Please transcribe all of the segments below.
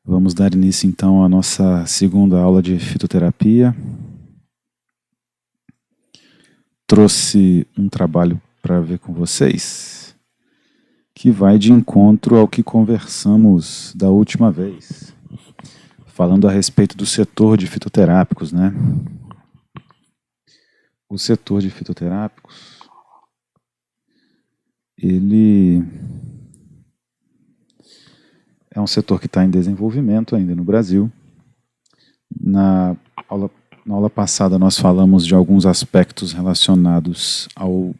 Vamos dar início então à nossa segunda aula de fitoterapia. Trouxe um trabalho para ver com vocês que vai de encontro ao que conversamos da última vez, falando a respeito do setor de fitoterápicos, né? O setor de fitoterápicos, ele é um setor que está em desenvolvimento ainda no Brasil. Na aula passada nós falamos de alguns aspectos relacionados ao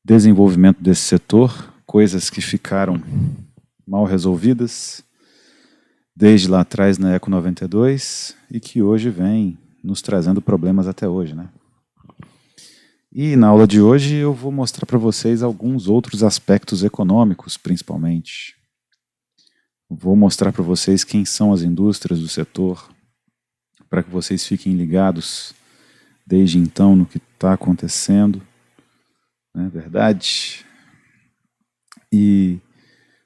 desenvolvimento desse setor, coisas que ficaram mal resolvidas desde lá atrás na Eco 92 e que hoje vem nos trazendo problemas até hoje, né? E na aula de hoje eu vou mostrar para vocês alguns outros aspectos econômicos, principalmente. Vou mostrar para vocês quem são as indústrias do setor, para que vocês fiquem ligados desde então no que está acontecendo, não é verdade? E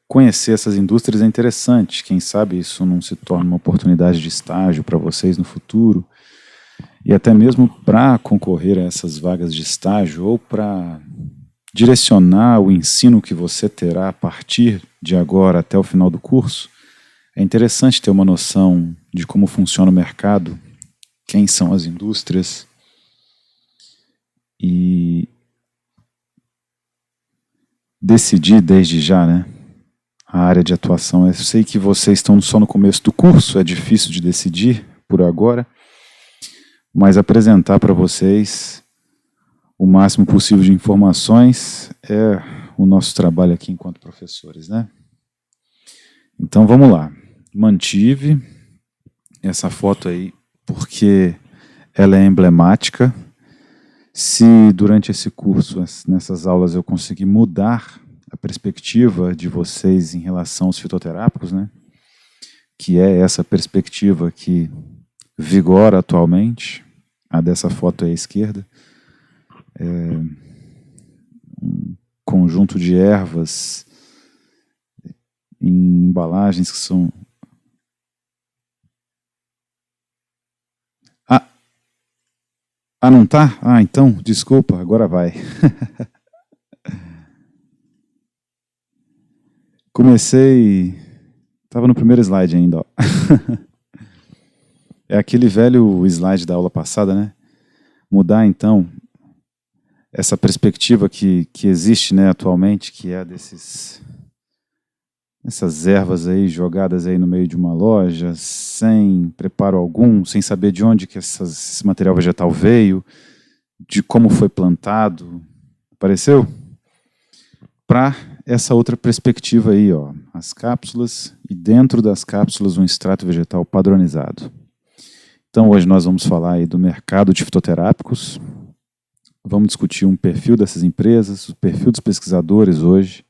conhecer essas indústrias é interessante, quem sabe isso não se torna uma oportunidade de estágio para vocês no futuro, e até mesmo para concorrer a essas vagas de estágio ou para direcionar o ensino que você terá a partir de agora até o final do curso. É interessante ter uma noção de como funciona o mercado, quem são as indústrias e decidir desde já, né, a área de atuação. Eu sei que vocês estão só no começo do curso, é difícil de decidir por agora, mas apresentar para vocês o máximo possível de informações é o nosso trabalho aqui enquanto professores, né? Então vamos lá. Mantive essa foto aí porque ela é emblemática. Se durante esse curso, nessas aulas, eu conseguir mudar a perspectiva de vocês em relação aos fitoterápicos, né, que é essa perspectiva que vigora atualmente, a dessa foto aí à esquerda, um conjunto de ervas em embalagens que são... Ah, não tá? Ah, então, desculpa, agora vai. Comecei... Estava no primeiro slide ainda, ó. É aquele velho slide da aula passada, né? Mudar, então, essa perspectiva que existe, né, atualmente, que é essas ervas aí jogadas aí no meio de uma loja, sem preparo algum, sem saber de onde que esse material vegetal veio, de como foi plantado, apareceu? Para essa outra perspectiva aí, ó, as cápsulas e dentro das cápsulas um extrato vegetal padronizado. Então hoje nós vamos falar aí do mercado de fitoterápicos, vamos discutir um perfil dessas empresas, o perfil dos pesquisadores hoje,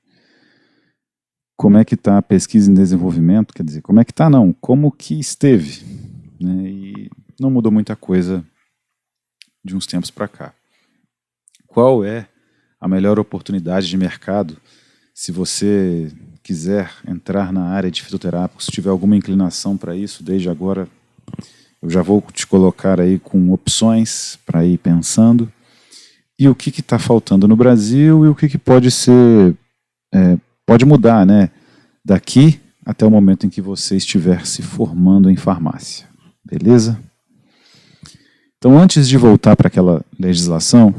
como é que está a pesquisa em desenvolvimento, quer dizer, como é que está não, como que esteve, né? E não mudou muita coisa de uns tempos para cá. Qual é a melhor oportunidade de mercado se você quiser entrar na área de fitoterápicos, se tiver alguma inclinação para isso, desde agora eu já vou te colocar aí com opções para ir pensando, e o que está faltando no Brasil e o que pode ser, pode mudar, né, daqui até o momento em que você estiver se formando em farmácia. Beleza? Então, antes de voltar para aquela legislação,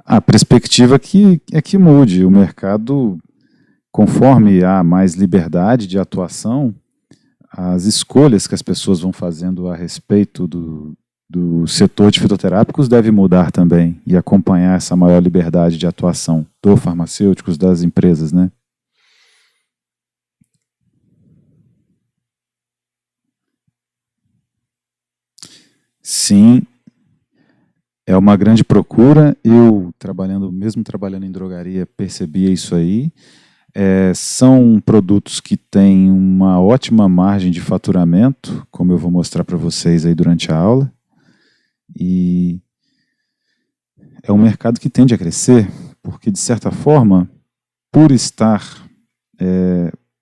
a perspectiva é que mude o mercado, conforme há mais liberdade de atuação, as escolhas que as pessoas vão fazendo a respeito do setor de fitoterápicos deve mudar também e acompanhar essa maior liberdade de atuação dos farmacêuticos, das empresas, né? Sim, é uma grande procura. Eu, mesmo trabalhando em drogaria, percebia isso aí. São produtos que têm uma ótima margem de faturamento, como eu vou mostrar para vocês aí durante a aula. E é um mercado que tende a crescer, porque, de certa forma, por estar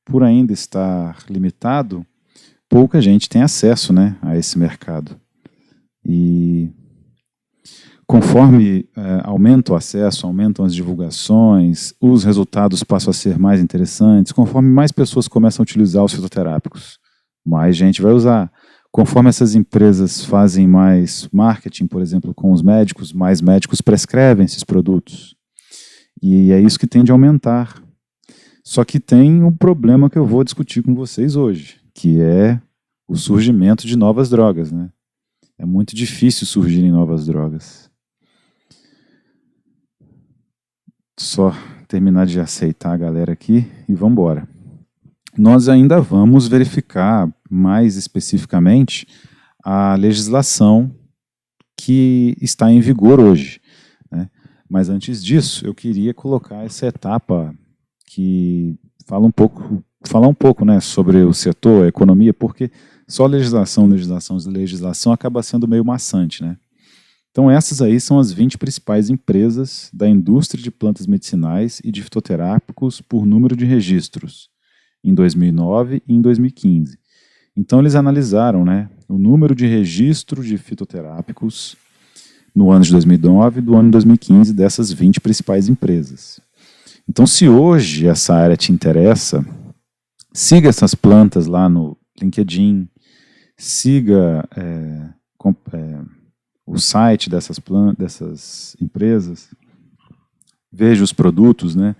por ainda estar limitado, pouca gente tem acesso, né, a esse mercado. E conforme aumenta o acesso, aumentam as divulgações, os resultados passam a ser mais interessantes, conforme mais pessoas começam a utilizar os fitoterápicos, mais gente vai usar. Conforme essas empresas fazem mais marketing, por exemplo, com os médicos, mais médicos prescrevem esses produtos. E é isso que tende a aumentar. Só que tem um problema que eu vou discutir com vocês hoje, que é o surgimento de novas drogas, né? É muito difícil surgirem novas drogas. Só terminar de aceitar a galera aqui e vamos embora. Nós ainda vamos verificar mais especificamente a legislação que está em vigor hoje, né? Mas antes disso, eu queria colocar essa etapa que falar um pouco, né, sobre o setor, a economia, porque só legislação acaba sendo meio maçante, né? Então essas aí são as 20 principais empresas da indústria de plantas medicinais e de fitoterápicos por número de registros, em 2009 e em 2015. Então eles analisaram, né, o número de registro de fitoterápicos no ano de 2009 e do ano de 2015 dessas 20 principais empresas. Então se hoje essa área te interessa, siga essas plantas lá no LinkedIn, siga o site dessas empresas, veja os produtos, né?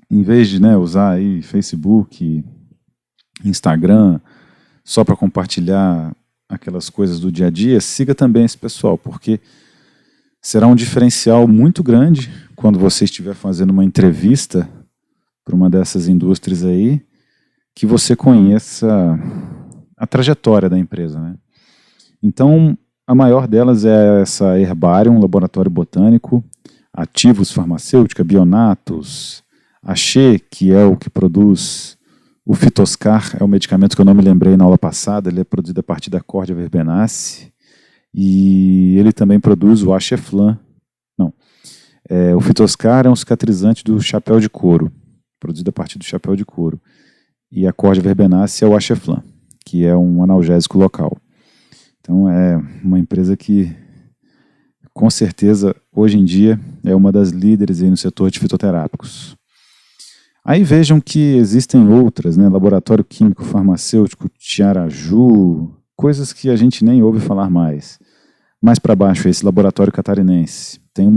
Em vez de, né, usar aí Facebook, Instagram, só para compartilhar aquelas coisas do dia a dia, siga também esse pessoal, porque será um diferencial muito grande quando você estiver fazendo uma entrevista para uma dessas indústrias aí, que você conheça a trajetória da empresa, né? Então, a maior delas é essa Herbarium, Laboratório Botânico, Ativos Farmacêutica, Bionatos, a Xê, que é o que produz o Fitoscar, é o medicamento que eu não me lembrei na aula passada, ele é produzido a partir da Cordia verbenaceae, e ele também produz o Axeflan. O Fitoscar é um cicatrizante do chapéu de couro, produzido a partir do chapéu de couro, e a Cordia verbenaceae é o Axeflan, que é um analgésico local. Então é uma empresa que, com certeza, hoje em dia é uma das líderes aí no setor de fitoterápicos. Aí vejam que existem outras, né? Laboratório Químico Farmacêutico Tiaraju, coisas que a gente nem ouve falar mais. Mais para baixo, esse laboratório catarinense. Tem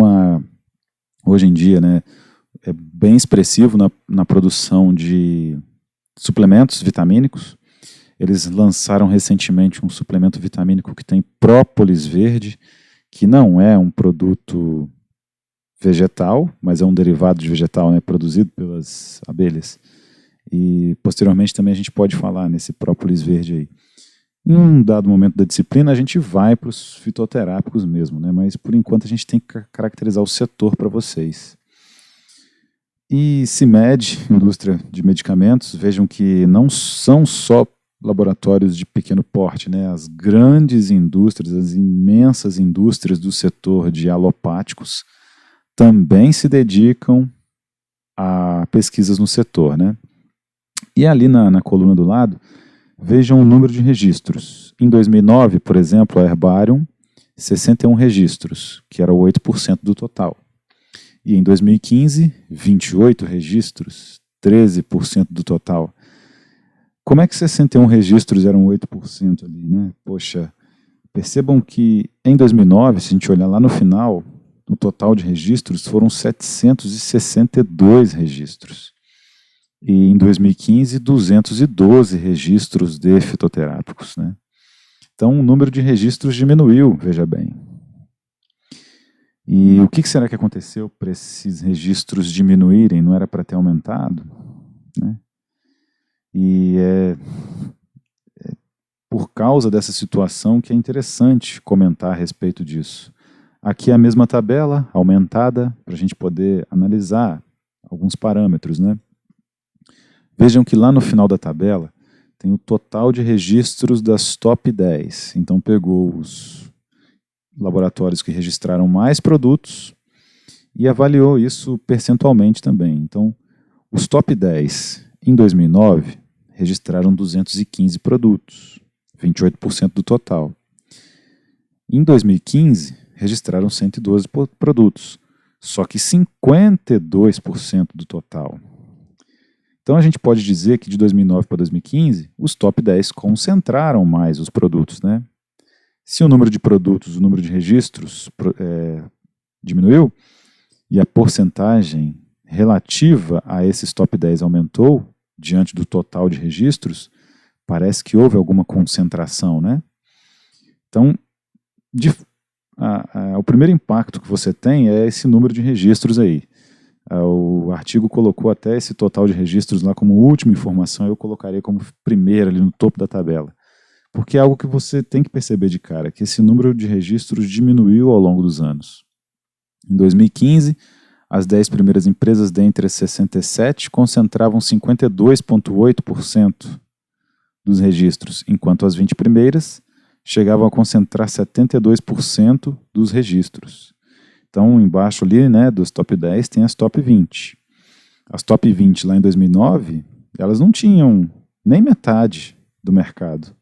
hoje em dia, né, é bem expressivo na produção de suplementos vitamínicos. Eles lançaram recentemente um suplemento vitamínico que tem própolis verde, que não é um produto vegetal, mas é um derivado de vegetal, né, produzido pelas abelhas. E posteriormente também a gente pode falar nesse própolis verde aí. Em um dado momento da disciplina a gente vai para os fitoterápicos mesmo, né, mas por enquanto a gente tem que caracterizar o setor para vocês. E CIMED, indústria de medicamentos, vejam que não são só laboratórios de pequeno porte, né? As grandes indústrias, as imensas indústrias do setor de alopáticos também se dedicam a pesquisas no setor, né? E ali na coluna do lado, vejam o número de registros. Em 2009, por exemplo, a Herbarium, 61 registros, que era 8% do total. E em 2015, 28 registros, 13% do total. Como é que 61 registros eram 8% ali, né? Poxa, percebam que em 2009, se a gente olhar lá no final, o total de registros foram 762 registros. E em 2015, 212 registros de fitoterápicos, né? Então o número de registros diminuiu, veja bem. E o que será que aconteceu para esses registros diminuírem? Não era para ter aumentado, né? E é por causa dessa situação que é interessante comentar a respeito disso. Aqui é a mesma tabela, aumentada, para a gente poder analisar alguns parâmetros, né? Vejam que lá no final da tabela tem o total de registros das top 10. Então pegou os laboratórios que registraram mais produtos e avaliou isso percentualmente também. Então, Os top 10 em 2009 registraram 215 produtos, 28% do total. Em 2015, registraram 112 produtos, só que 52% do total. Então a gente pode dizer que de 2009 para 2015, os top 10 concentraram mais os produtos, né? Se o número de produtos, o número de registros diminuiu e a porcentagem relativa a esses top 10 aumentou diante do total de registros, parece que houve alguma concentração, né? Então, o primeiro impacto que você tem é esse número de registros aí. O artigo colocou até esse total de registros lá como última informação, eu colocaria como primeira ali no topo da tabela. Porque é algo que você tem que perceber de cara, que esse número de registros diminuiu ao longo dos anos. Em 2015, as 10 primeiras empresas dentre as 67 concentravam 52,8% dos registros, enquanto as 20 primeiras chegavam a concentrar 72% dos registros. Então, embaixo ali, né, dos top 10, tem as top 20. As top 20 lá em 2009, elas não tinham nem metade do mercado,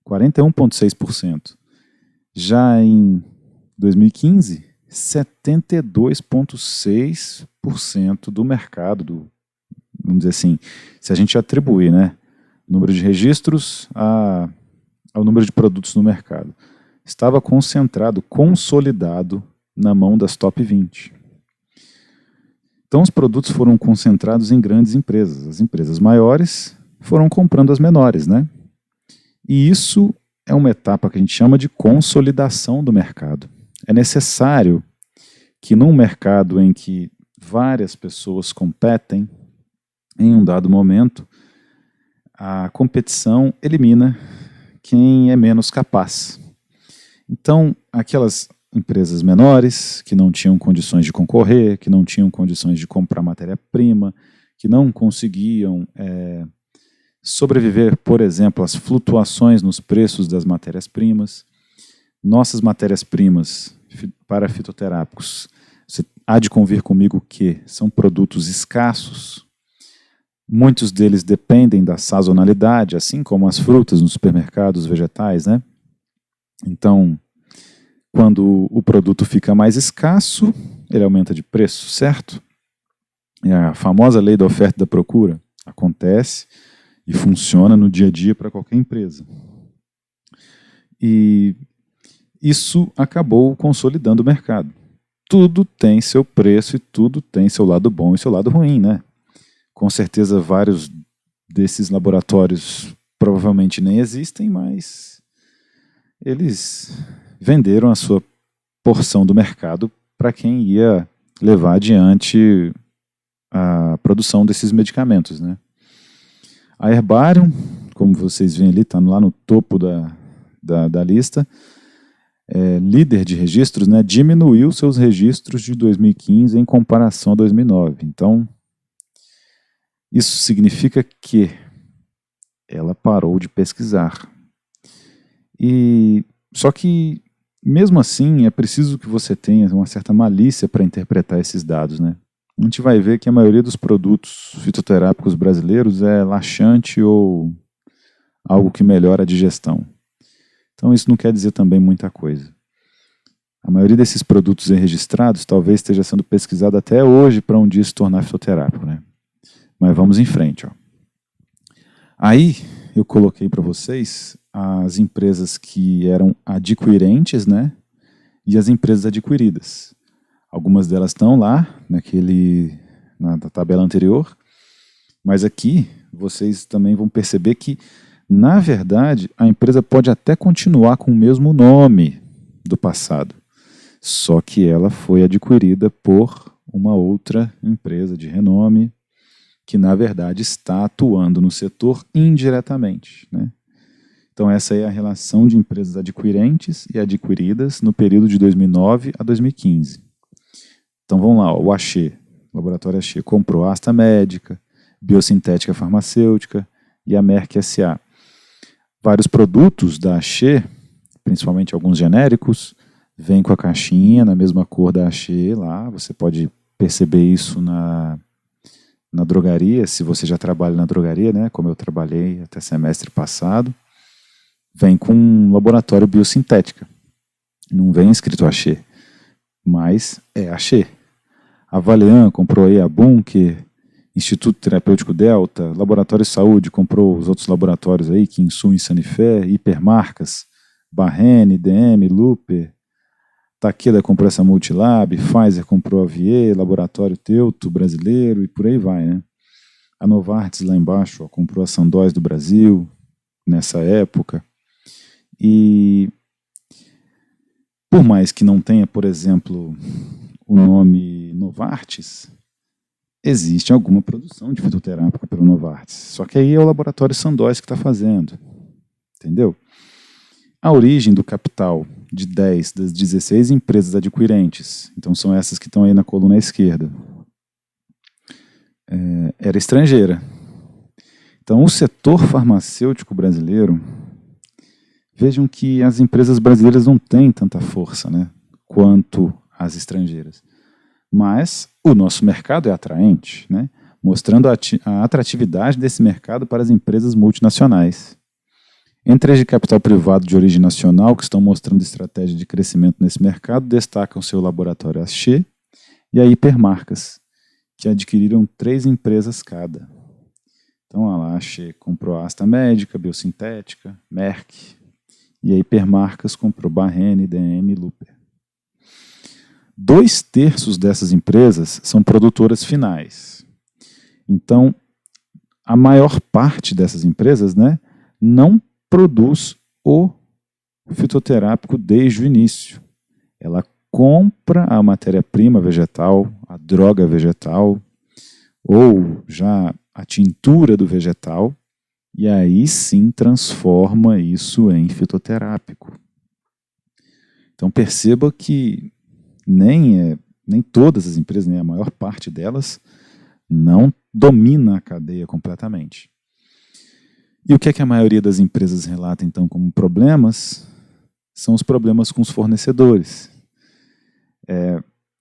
41,6%. Já em 2015, 72,6% do mercado, vamos dizer assim, se a gente atribuir, né, o número de registros ao número de produtos no mercado, estava concentrado, consolidado na mão das top 20. Então os produtos foram concentrados em grandes empresas. As empresas maiores foram comprando as menores, né? E isso é uma etapa que a gente chama de consolidação do mercado. É necessário que num mercado em que várias pessoas competem, em um dado momento, a competição elimina quem é menos capaz. Então, aquelas empresas menores, que não tinham condições de concorrer, que não tinham condições de comprar matéria-prima, que não conseguiam sobreviver, por exemplo, às flutuações nos preços das matérias-primas. Nossas matérias-primas para fitoterápicos, você há de convir comigo que são produtos escassos. Muitos deles dependem da sazonalidade, assim como as frutas nos supermercados, vegetais, né? Então, quando o produto fica mais escasso, ele aumenta de preço, certo? É a famosa lei da oferta e da procura. Acontece e funciona no dia a dia para qualquer empresa. E isso acabou consolidando o mercado. Tudo tem seu preço e tudo tem seu lado bom e seu lado ruim, né? Com certeza vários desses laboratórios provavelmente nem existem, mas eles venderam a sua porção do mercado para quem ia levar adiante a produção desses medicamentos, né? A Herbarium, como vocês veem ali, está lá no topo da lista, líder de registros, né, diminuiu seus registros de 2015 em comparação a 2009. Então, isso significa que ela parou de pesquisar. Só que, mesmo assim, é preciso que você tenha uma certa malícia para interpretar esses dados, né? A gente vai ver que a maioria dos produtos fitoterápicos brasileiros é laxante ou algo que melhora a digestão. Então isso não quer dizer também muita coisa. A maioria desses produtos registrados talvez esteja sendo pesquisado até hoje para um dia se tornar fitoterápico, né? Mas vamos em frente, ó. Aí eu coloquei para vocês as empresas que eram adquirentes, né? E as empresas adquiridas. Algumas delas estão lá, na tabela anterior, mas aqui vocês também vão perceber que, na verdade, a empresa pode até continuar com o mesmo nome do passado, só que ela foi adquirida por uma outra empresa de renome, que, na verdade, está atuando no setor indiretamente, né? Então essa é a relação de empresas adquirentes e adquiridas no período de 2009 a 2015. Então vamos lá, o Axê, o laboratório Axê, comprou a Asta Médica, Biosintética Farmacêutica e a Merck S.A. Vários produtos da Axê, principalmente alguns genéricos, vêm com a caixinha na mesma cor da Axê lá, você pode perceber isso na drogaria, se você já trabalha na drogaria, né, como eu trabalhei até semestre passado, vem com um laboratório biosintética. Não vem escrito Axê, mas é Axê. A Valean comprou aí a Bunker, Instituto Terapêutico Delta, Laboratório de Saúde comprou os outros laboratórios aí, Kinsu e Sanifé, Hipermarcas, Barrene, DM, Luper, Takeda comprou essa Multilab, Pfizer comprou a Vie, Laboratório Teuto brasileiro e por aí vai, né? A Novartis lá embaixo comprou a Sandoz do Brasil nessa época. E por mais que não tenha, por exemplo, o nome Novartis, existe alguma produção de fitoterápico pelo Novartis. Só que aí é o laboratório Sandoz que está fazendo. Entendeu? A origem do capital de 10 das 16 empresas adquirentes, então são essas que estão aí na coluna esquerda, era estrangeira. Então o setor farmacêutico brasileiro, vejam que as empresas brasileiras não têm tanta força, né, quanto as estrangeiras. Mas o nosso mercado é atraente, né, mostrando a atratividade desse mercado para as empresas multinacionais. Entre as de capital privado de origem nacional, que estão mostrando estratégia de crescimento nesse mercado, destacam seu laboratório Axê e a Hipermarcas, que adquiriram 3 empresas cada. Então, a Axê comprou a Asta Médica, Biosintética, Merck, e a Hipermarcas comprou Barrene, DM e Luper. 2/3 dessas empresas são produtoras finais. Então, a maior parte dessas empresas, né, não produz o fitoterápico desde o início. Ela compra a matéria-prima vegetal, a droga vegetal, ou já a tintura do vegetal, e aí sim transforma isso em fitoterápico. Então perceba que nem todas as empresas, nem a maior parte delas, não domina a cadeia completamente. E o que é que a maioria das empresas relata, então, como problemas? São os problemas com os fornecedores.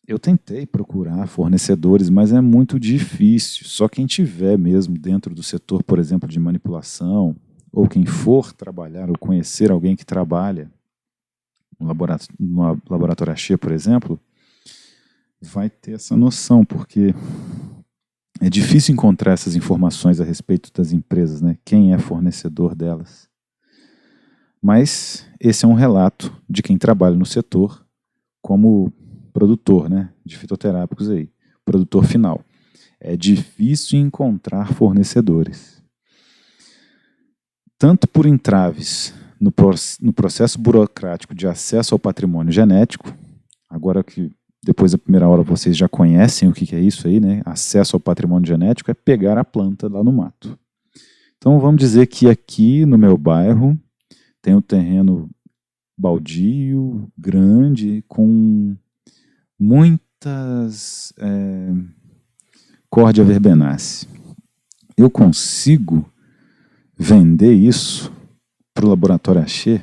Eu tentei procurar fornecedores, mas é muito difícil. Só quem tiver mesmo dentro do setor, por exemplo, de manipulação, ou quem for trabalhar ou conhecer alguém que trabalha no laboratório Axê, por exemplo, vai ter essa noção, porque é difícil encontrar essas informações a respeito das empresas, né? Quem é fornecedor delas. Mas esse é um relato de quem trabalha no setor como produtor, né, de fitoterápicos aí, produtor final. É difícil encontrar fornecedores. Tanto por entraves no processo burocrático de acesso ao patrimônio genético, agora que depois da primeira aula vocês já conhecem o que é isso aí, né? Acesso ao patrimônio genético é pegar a planta lá no mato. Então vamos dizer que aqui no meu bairro tem um terreno baldio, grande, com muitas Cordia verbenaceae. Eu consigo vender isso para o laboratório Axê?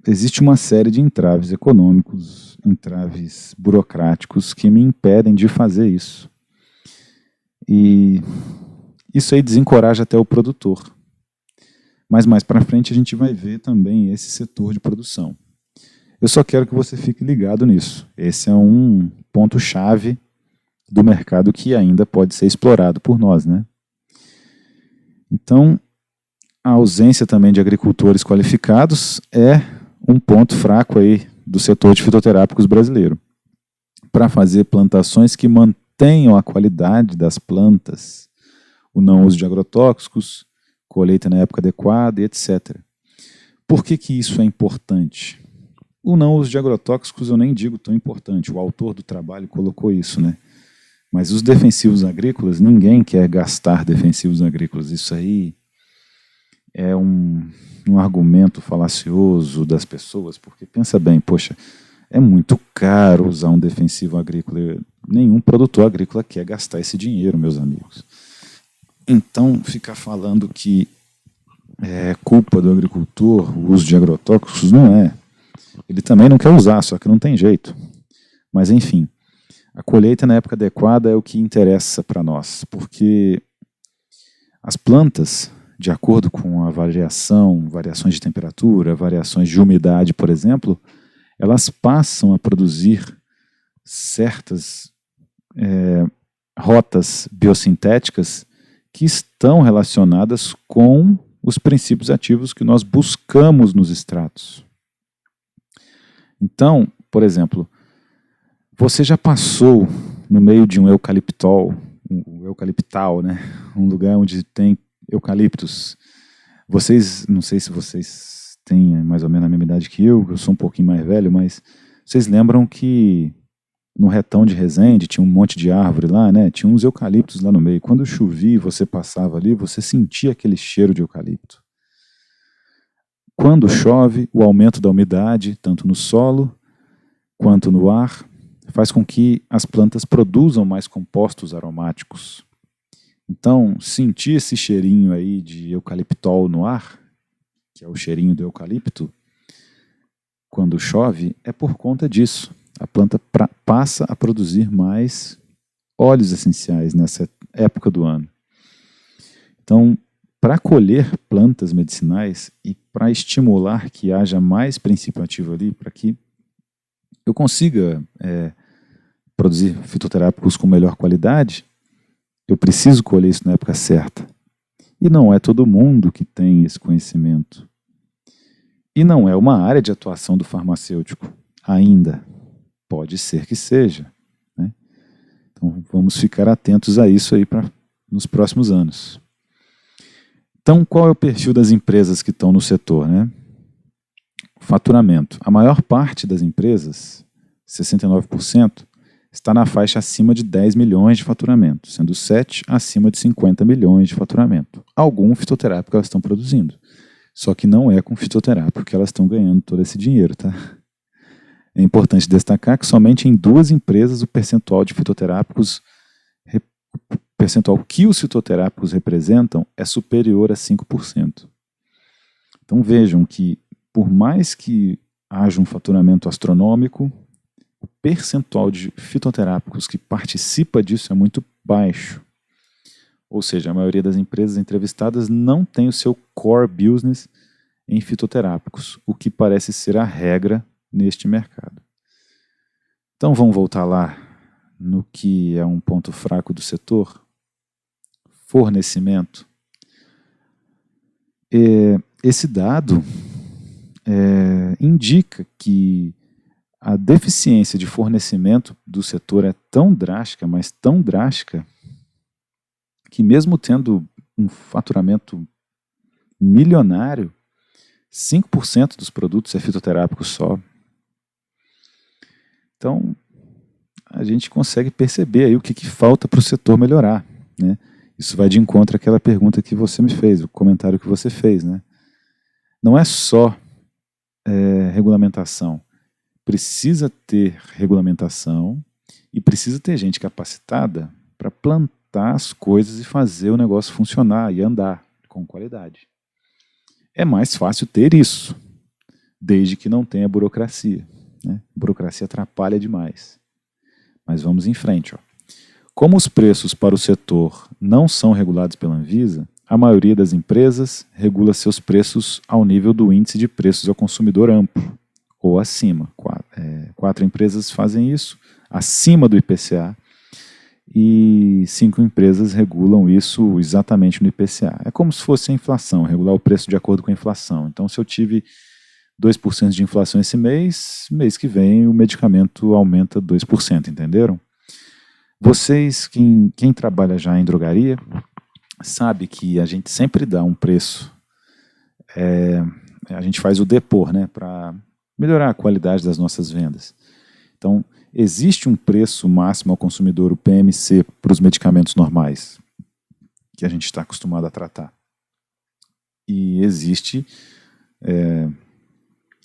Existe uma série de entraves econômicos, entraves burocráticos que me impedem de fazer isso. E isso aí desencoraja até o produtor. Mas mais para frente a gente vai ver também esse setor de produção. Eu só quero que você fique ligado nisso. Esse é um ponto-chave do mercado que ainda pode ser explorado por nós, né? Então, a ausência também de agricultores qualificados é um ponto fraco aí do setor de fitoterápicos brasileiro. Para fazer plantações que mantenham a qualidade das plantas, o não uso de agrotóxicos, colheita na época adequada e etc. Por que isso é importante? O não uso de agrotóxicos eu nem digo tão importante, o autor do trabalho colocou isso, né? Mas os defensivos agrícolas, ninguém quer gastar defensivos agrícolas, isso aí é um argumento falacioso das pessoas, porque pensa bem, poxa, é muito caro usar um defensivo agrícola, nenhum produtor agrícola quer gastar esse dinheiro, meus amigos. Então, ficar falando que é culpa do agricultor o uso de agrotóxicos, não é. Ele também não quer usar, só que não tem jeito. Mas, enfim, A colheita na época adequada é o que interessa para nós, porque as plantas, de acordo com a variações de temperatura, variações de umidade, por exemplo, elas passam a produzir certas rotas biosintéticas que estão relacionadas com os princípios ativos que nós buscamos nos extratos. Então, por exemplo, você já passou no meio de um eucaliptal, né? Um lugar onde tem eucaliptos. Vocês, não sei se vocês têm mais ou menos a mesma idade que eu sou um pouquinho mais velho, mas vocês lembram que no retão de Resende tinha um monte de árvore lá, né? Tinha uns eucaliptos lá no meio. Quando chovia e você passava ali, você sentia aquele cheiro de eucalipto. Quando chove, o aumento da umidade, tanto no solo quanto no ar, faz com que as plantas produzam mais compostos aromáticos. Então, sentir esse cheirinho aí de eucaliptol no ar, que é o cheirinho do eucalipto, quando chove, é por conta disso. A planta passa a produzir mais óleos essenciais nessa época do ano. Então, para colher plantas medicinais e para estimular que haja mais princípio ativo ali, para que eu consiga produzir fitoterápicos com melhor qualidade, eu preciso colher isso na época certa. E não é todo mundo que tem esse conhecimento. E não é uma área de atuação do farmacêutico ainda. Pode ser que seja, né? Então vamos ficar atentos a isso aí nos próximos anos. Então, qual é o perfil das empresas que estão no setor, né? Faturamento. A maior parte das empresas, 69%, está na faixa acima de 10 milhões de faturamento, sendo 7 acima de 50 milhões de faturamento. Algum fitoterápico elas estão produzindo. Só que não é com fitoterápico que elas estão ganhando todo esse dinheiro, tá? É importante destacar que somente em 2 empresas o percentual de fitoterápicos, o percentual que os fitoterápicos representam é superior a 5%. Então vejam que, por mais que haja um faturamento astronômico, o percentual de fitoterápicos que participa disso é muito baixo. Ou seja, a maioria das empresas entrevistadas não tem o seu core business em fitoterápicos, o que parece ser a regra neste mercado. Então vamos voltar lá no que é um ponto fraco do setor: fornecimento. Esse dado indica que a deficiência de fornecimento do setor é tão drástica, mas tão drástica, que mesmo tendo um faturamento milionário, 5% dos produtos é fitoterápico só. Então, a gente consegue perceber aí o que falta para o setor melhorar, né? Isso vai de encontro àquela pergunta que você me fez, o comentário que você fez, né? Não é só regulamentação. Precisa ter regulamentação e precisa ter gente capacitada para plantar as coisas e fazer o negócio funcionar e andar com qualidade. É mais fácil ter isso, desde que não tenha burocracia, né? Burocracia atrapalha demais. Mas vamos em frente, ó. Como os preços para o setor não são regulados pela Anvisa, a maioria das empresas regula seus preços ao nível do índice de preços ao consumidor amplo, ou acima. 4 empresas fazem isso, acima do IPCA, e 5 empresas regulam isso exatamente no IPCA. É como se fosse a inflação, regular o preço de acordo com a inflação. Então, se eu tive 2% de inflação esse mês, mês que vem o medicamento aumenta 2%, entenderam? Vocês, quem trabalha já em drogaria, sabe que a gente sempre dá um preço. A gente faz o depor, né, para melhorar a qualidade das nossas vendas. Então, existe um preço máximo ao consumidor, o PMC, para os medicamentos normais, que a gente está acostumado a tratar. E existe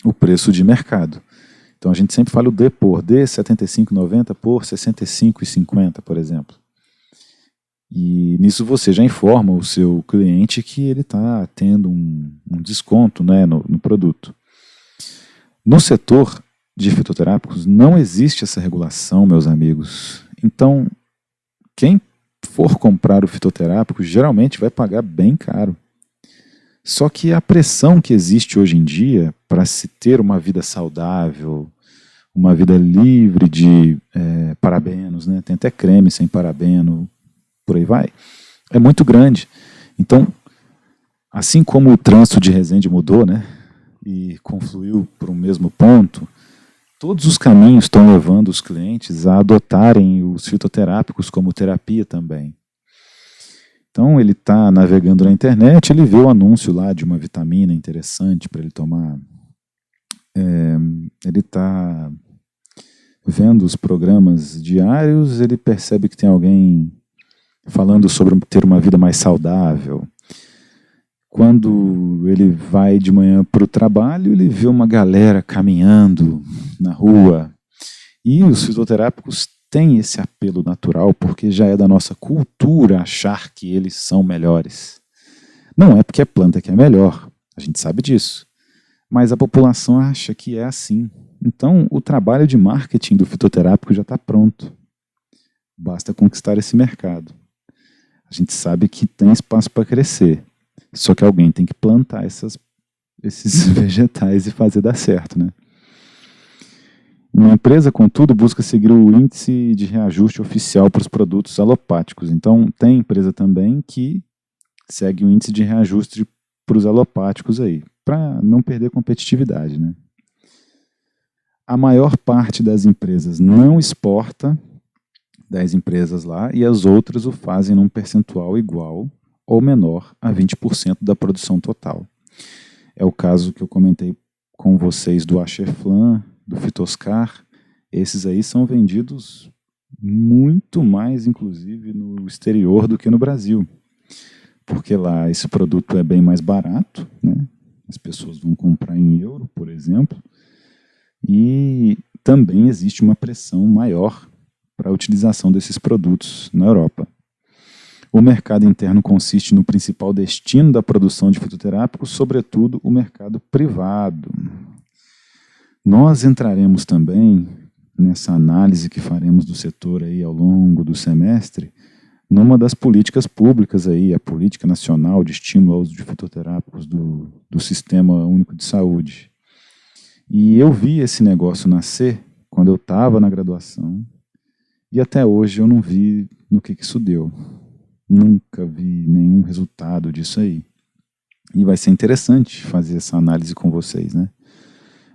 o preço de mercado. Então, a gente sempre fala o D por D, R$ 75,90 por R$ 65,50, por exemplo. E nisso você já informa o seu cliente que ele está tendo um desconto, né, no produto. No setor, de fitoterápicos, não existe essa regulação, meus amigos. Então, quem for comprar o fitoterápico geralmente vai pagar bem caro. Só que a pressão que existe hoje em dia para se ter uma vida saudável, uma vida livre de parabenos, né? Tem até creme sem parabeno, por aí vai, é muito grande. Então, assim como o trânsito de Resende mudou, né, e confluiu para o mesmo ponto, todos os caminhos estão levando os clientes a adotarem os fitoterápicos como terapia também. Então ele está navegando na internet, ele vê o anúncio lá de uma vitamina interessante para ele tomar. Ele está vendo os programas diários, ele percebe que tem alguém falando sobre ter uma vida mais saudável. Quando ele vai de manhã para o trabalho, ele vê uma galera caminhando na rua. E os fitoterápicos têm esse apelo natural, porque já é da nossa cultura achar que eles são melhores. Não é porque a planta que é melhor, a gente sabe disso. Mas a população acha que é assim. Então, o trabalho de marketing do fitoterápico já está pronto. Basta conquistar esse mercado. A gente sabe que tem espaço para crescer. Só que alguém tem que plantar esses vegetais e fazer dar certo, né? Uma empresa, contudo, busca seguir o índice de reajuste oficial para os produtos alopáticos. Então, tem empresa também que segue o índice de reajuste para os alopáticos aí, para não perder competitividade, né? A maior parte das empresas não exporta, 10 empresas lá, e as outras o fazem num percentual igual ou menor a 20% da produção total. É o caso que eu comentei com vocês do Axeflan, do Fitoscar. Esses aí são vendidos muito mais, inclusive, no exterior do que no Brasil. Porque lá esse produto é bem mais barato, né? As pessoas vão comprar em euro, por exemplo, e também existe uma pressão maior para a utilização desses produtos na Europa. O mercado interno consiste no principal destino da produção de fitoterápicos, sobretudo o mercado privado. Nós entraremos também nessa análise que faremos do setor aí ao longo do semestre, numa das políticas públicas aí, a Política Nacional de Estímulo ao Uso de Fitoterápicos do Sistema Único de Saúde. E eu vi esse negócio nascer quando eu estava na graduação e até hoje eu não vi no que isso deu. Nunca vi nenhum resultado disso aí. E vai ser interessante fazer essa análise com vocês, né?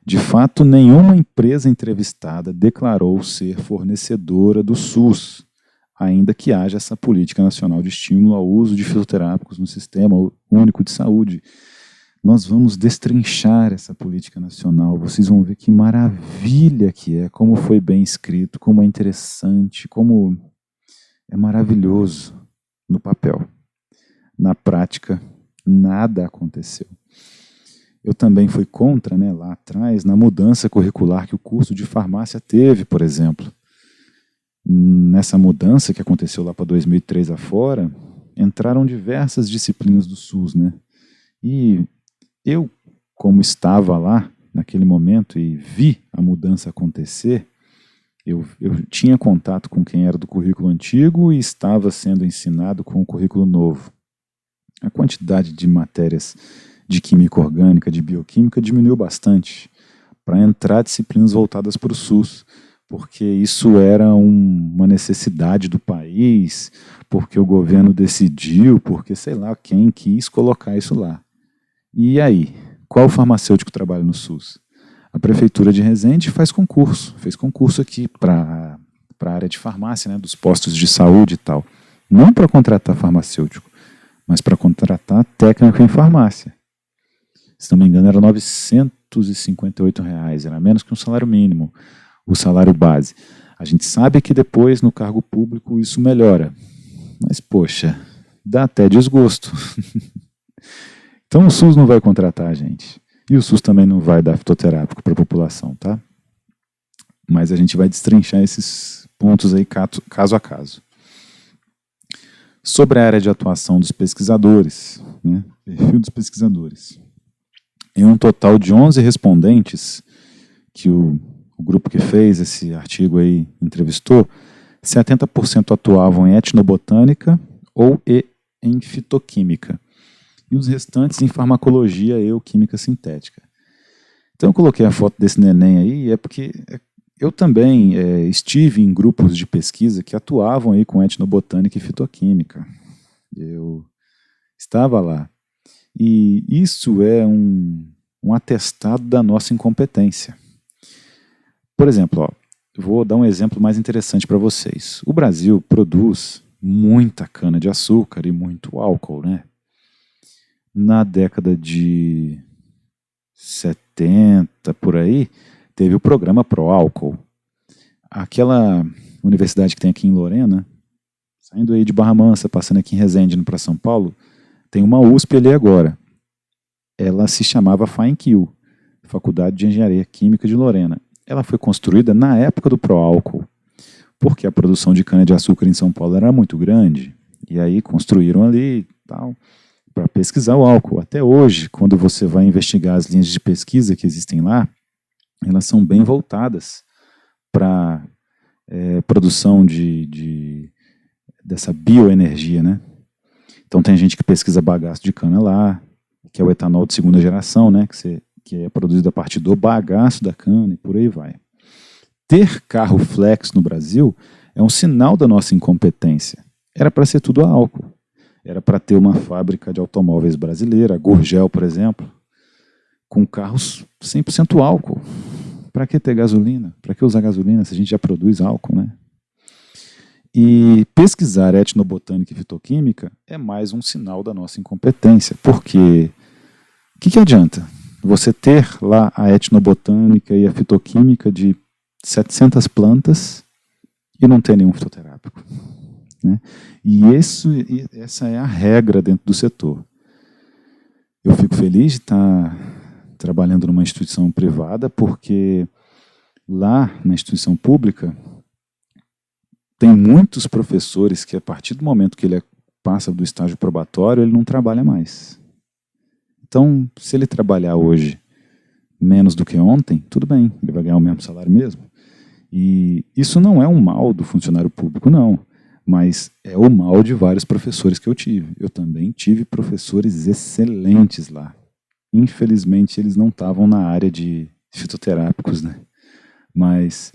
De fato, nenhuma empresa entrevistada declarou ser fornecedora do SUS, ainda que haja essa política nacional de estímulo ao uso de fitoterápicos no Sistema Único de Saúde. Nós vamos destrinchar essa política nacional, vocês vão ver que maravilha que é, como foi bem escrito, como é interessante, como é maravilhoso no papel. Na prática, nada aconteceu. Eu também fui contra, né, lá atrás, na mudança curricular que o curso de farmácia teve, por exemplo. Nessa mudança que aconteceu lá para 2003 afora, entraram diversas disciplinas do SUS, né? E eu, como estava lá naquele momento e vi a mudança acontecer, eu tinha contato com quem era do currículo antigo e estava sendo ensinado com o currículo novo. A quantidade de matérias de química orgânica, de bioquímica, diminuiu bastante para entrar disciplinas voltadas para o SUS, porque isso era uma necessidade do país, porque o governo decidiu, porque sei lá quem quis colocar isso lá. E aí, qual farmacêutico trabalha no SUS? A Prefeitura de Resende fez concurso aqui para a área de farmácia, né, dos postos de saúde e tal. Não para contratar farmacêutico, mas para contratar técnico em farmácia. Se não me engano, era R$ 958, era menos que um salário mínimo, o salário base. A gente sabe que depois, no cargo público, isso melhora. Mas, poxa, dá até desgosto. Então o SUS não vai contratar a gente. E o SUS também não vai dar fitoterápico para a população, tá? Mas a gente vai destrinchar esses pontos aí caso a caso. Sobre a área de atuação dos pesquisadores, né? Perfil dos pesquisadores. Em um total de 11 respondentes que o o grupo que fez esse artigo aí, entrevistou, 70% atuavam em etnobotânica ou em fitoquímica. E os restantes em farmacologia e química sintética. Então eu coloquei a foto desse neném aí, porque eu também estive em grupos de pesquisa que atuavam aí com etnobotânica e fitoquímica. Eu estava lá. E isso é um atestado da nossa incompetência. Por exemplo, vou dar um exemplo mais interessante para vocês. O Brasil produz muita cana-de-açúcar e muito álcool, né? Na década de 70, por aí, teve o programa Pro Álcool. Aquela universidade que tem aqui em Lorena, saindo aí de Barra Mansa, passando aqui em Resende, indo para São Paulo, tem uma USP ali agora. Ela se chamava FAENQ, Faculdade de Engenharia Química de Lorena. Ela foi construída na época do Pro Álcool, porque a produção de cana-de-açúcar em São Paulo era muito grande. E aí construíram ali tal, para pesquisar o álcool. Até hoje, quando você vai investigar as linhas de pesquisa que existem lá, elas são bem voltadas para produção dessa bioenergia, né? Então tem gente que pesquisa bagaço de cana lá, que é o etanol de segunda geração, né? Que é produzido a partir do bagaço da cana e por aí vai. Ter carro flex no Brasil é um sinal da nossa incompetência. Era para ser tudo a álcool. Era para ter uma fábrica de automóveis brasileira, a Gurgel, por exemplo, com carros 100% álcool. Para que ter gasolina? Para que usar gasolina se a gente já produz álcool, né? E pesquisar etnobotânica e fitoquímica é mais um sinal da nossa incompetência, porque o que adianta você ter lá a etnobotânica e a fitoquímica de 700 plantas e não ter nenhum fitoterápico, né? E essa é a regra dentro do setor. Eu fico feliz de estar trabalhando numa instituição privada, porque lá na instituição pública tem muitos professores que, a partir do momento que ele passa do estágio probatório, ele não trabalha mais. Então, se ele trabalhar hoje menos do que ontem, tudo bem, ele vai ganhar o mesmo salário mesmo. E isso não é um mal do funcionário público, não. Mas é o mal de vários professores que eu tive. Eu também tive professores excelentes lá. Infelizmente, eles não estavam na área de fitoterápicos, né? Mas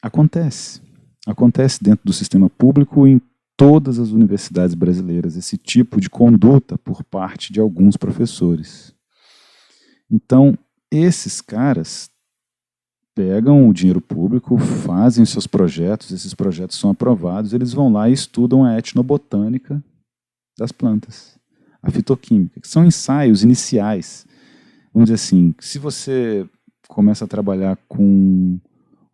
acontece. Acontece dentro do sistema público em todas as universidades brasileiras, esse tipo de conduta por parte de alguns professores. Então, esses caras pegam o dinheiro público, fazem seus projetos, esses projetos são aprovados, eles vão lá e estudam a etnobotânica das plantas, a fitoquímica, que são ensaios iniciais. Vamos dizer assim, se você começa a trabalhar com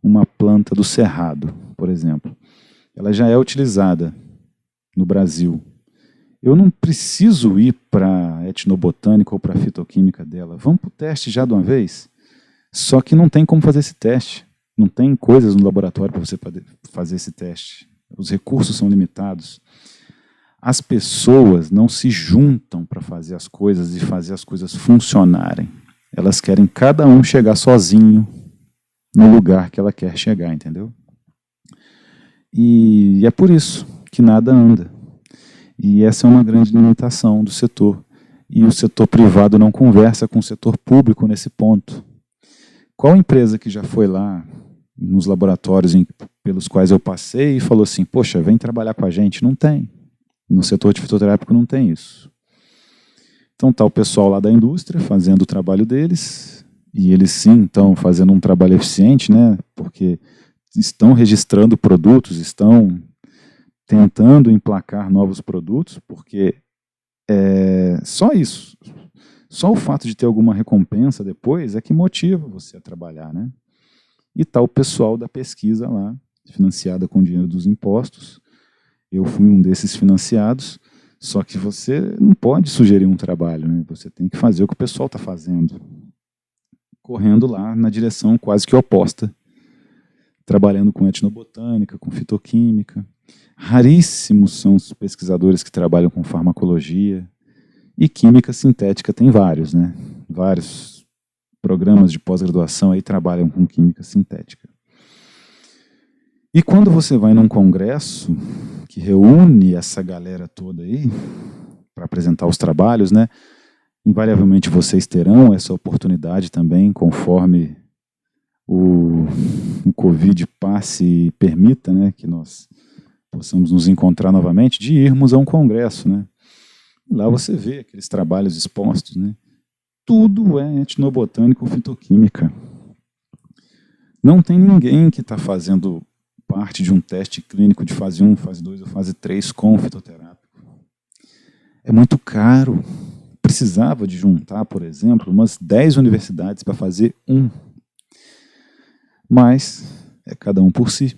uma planta do cerrado, por exemplo, ela já é utilizada no Brasil. Eu não preciso ir para a etnobotânica ou para a fitoquímica dela. Vamos para o teste já de uma vez? Só que não tem como fazer esse teste. Não tem coisas no laboratório para você fazer esse teste. Os recursos são limitados. As pessoas não se juntam para fazer as coisas e fazer as coisas funcionarem. Elas querem cada um chegar sozinho no lugar que ela quer chegar, entendeu? E é por isso que nada anda. E essa é uma grande limitação do setor. E o setor privado não conversa com o setor público nesse ponto. Qual empresa que já foi lá nos laboratórios pelos quais eu passei e falou assim, poxa, vem trabalhar com a gente? Não tem. No setor de fitoterápico não tem isso. Então está o pessoal lá da indústria fazendo o trabalho deles, e eles sim estão fazendo um trabalho eficiente, né? Porque estão registrando produtos, estão tentando emplacar novos produtos, porque só isso. Só o fato de ter alguma recompensa depois é que motiva você a trabalhar, né? E está o pessoal da pesquisa lá, financiada com o dinheiro dos impostos. Eu fui um desses financiados, só que você não pode sugerir um trabalho, né? Você tem que fazer o que o pessoal está fazendo. Correndo lá na direção quase que oposta. Trabalhando com etnobotânica, com fitoquímica. Raríssimos são os pesquisadores que trabalham com farmacologia. E química sintética tem vários, né? Vários programas de pós-graduação aí trabalham com química sintética. E quando você vai num congresso que reúne essa galera toda aí para apresentar os trabalhos, né? Invariavelmente vocês terão essa oportunidade também, conforme o Covid passe e permita, né, que nós possamos nos encontrar novamente, de irmos a um congresso, né? E lá você vê aqueles trabalhos expostos, né? Tudo é etnobotânico ou fitoquímica. Não tem ninguém que está fazendo parte de um teste clínico de fase 1, fase 2 ou fase 3 com fitoterápico. É muito caro. Precisava de juntar, por exemplo, umas 10 universidades para fazer um. Mas é cada um por si.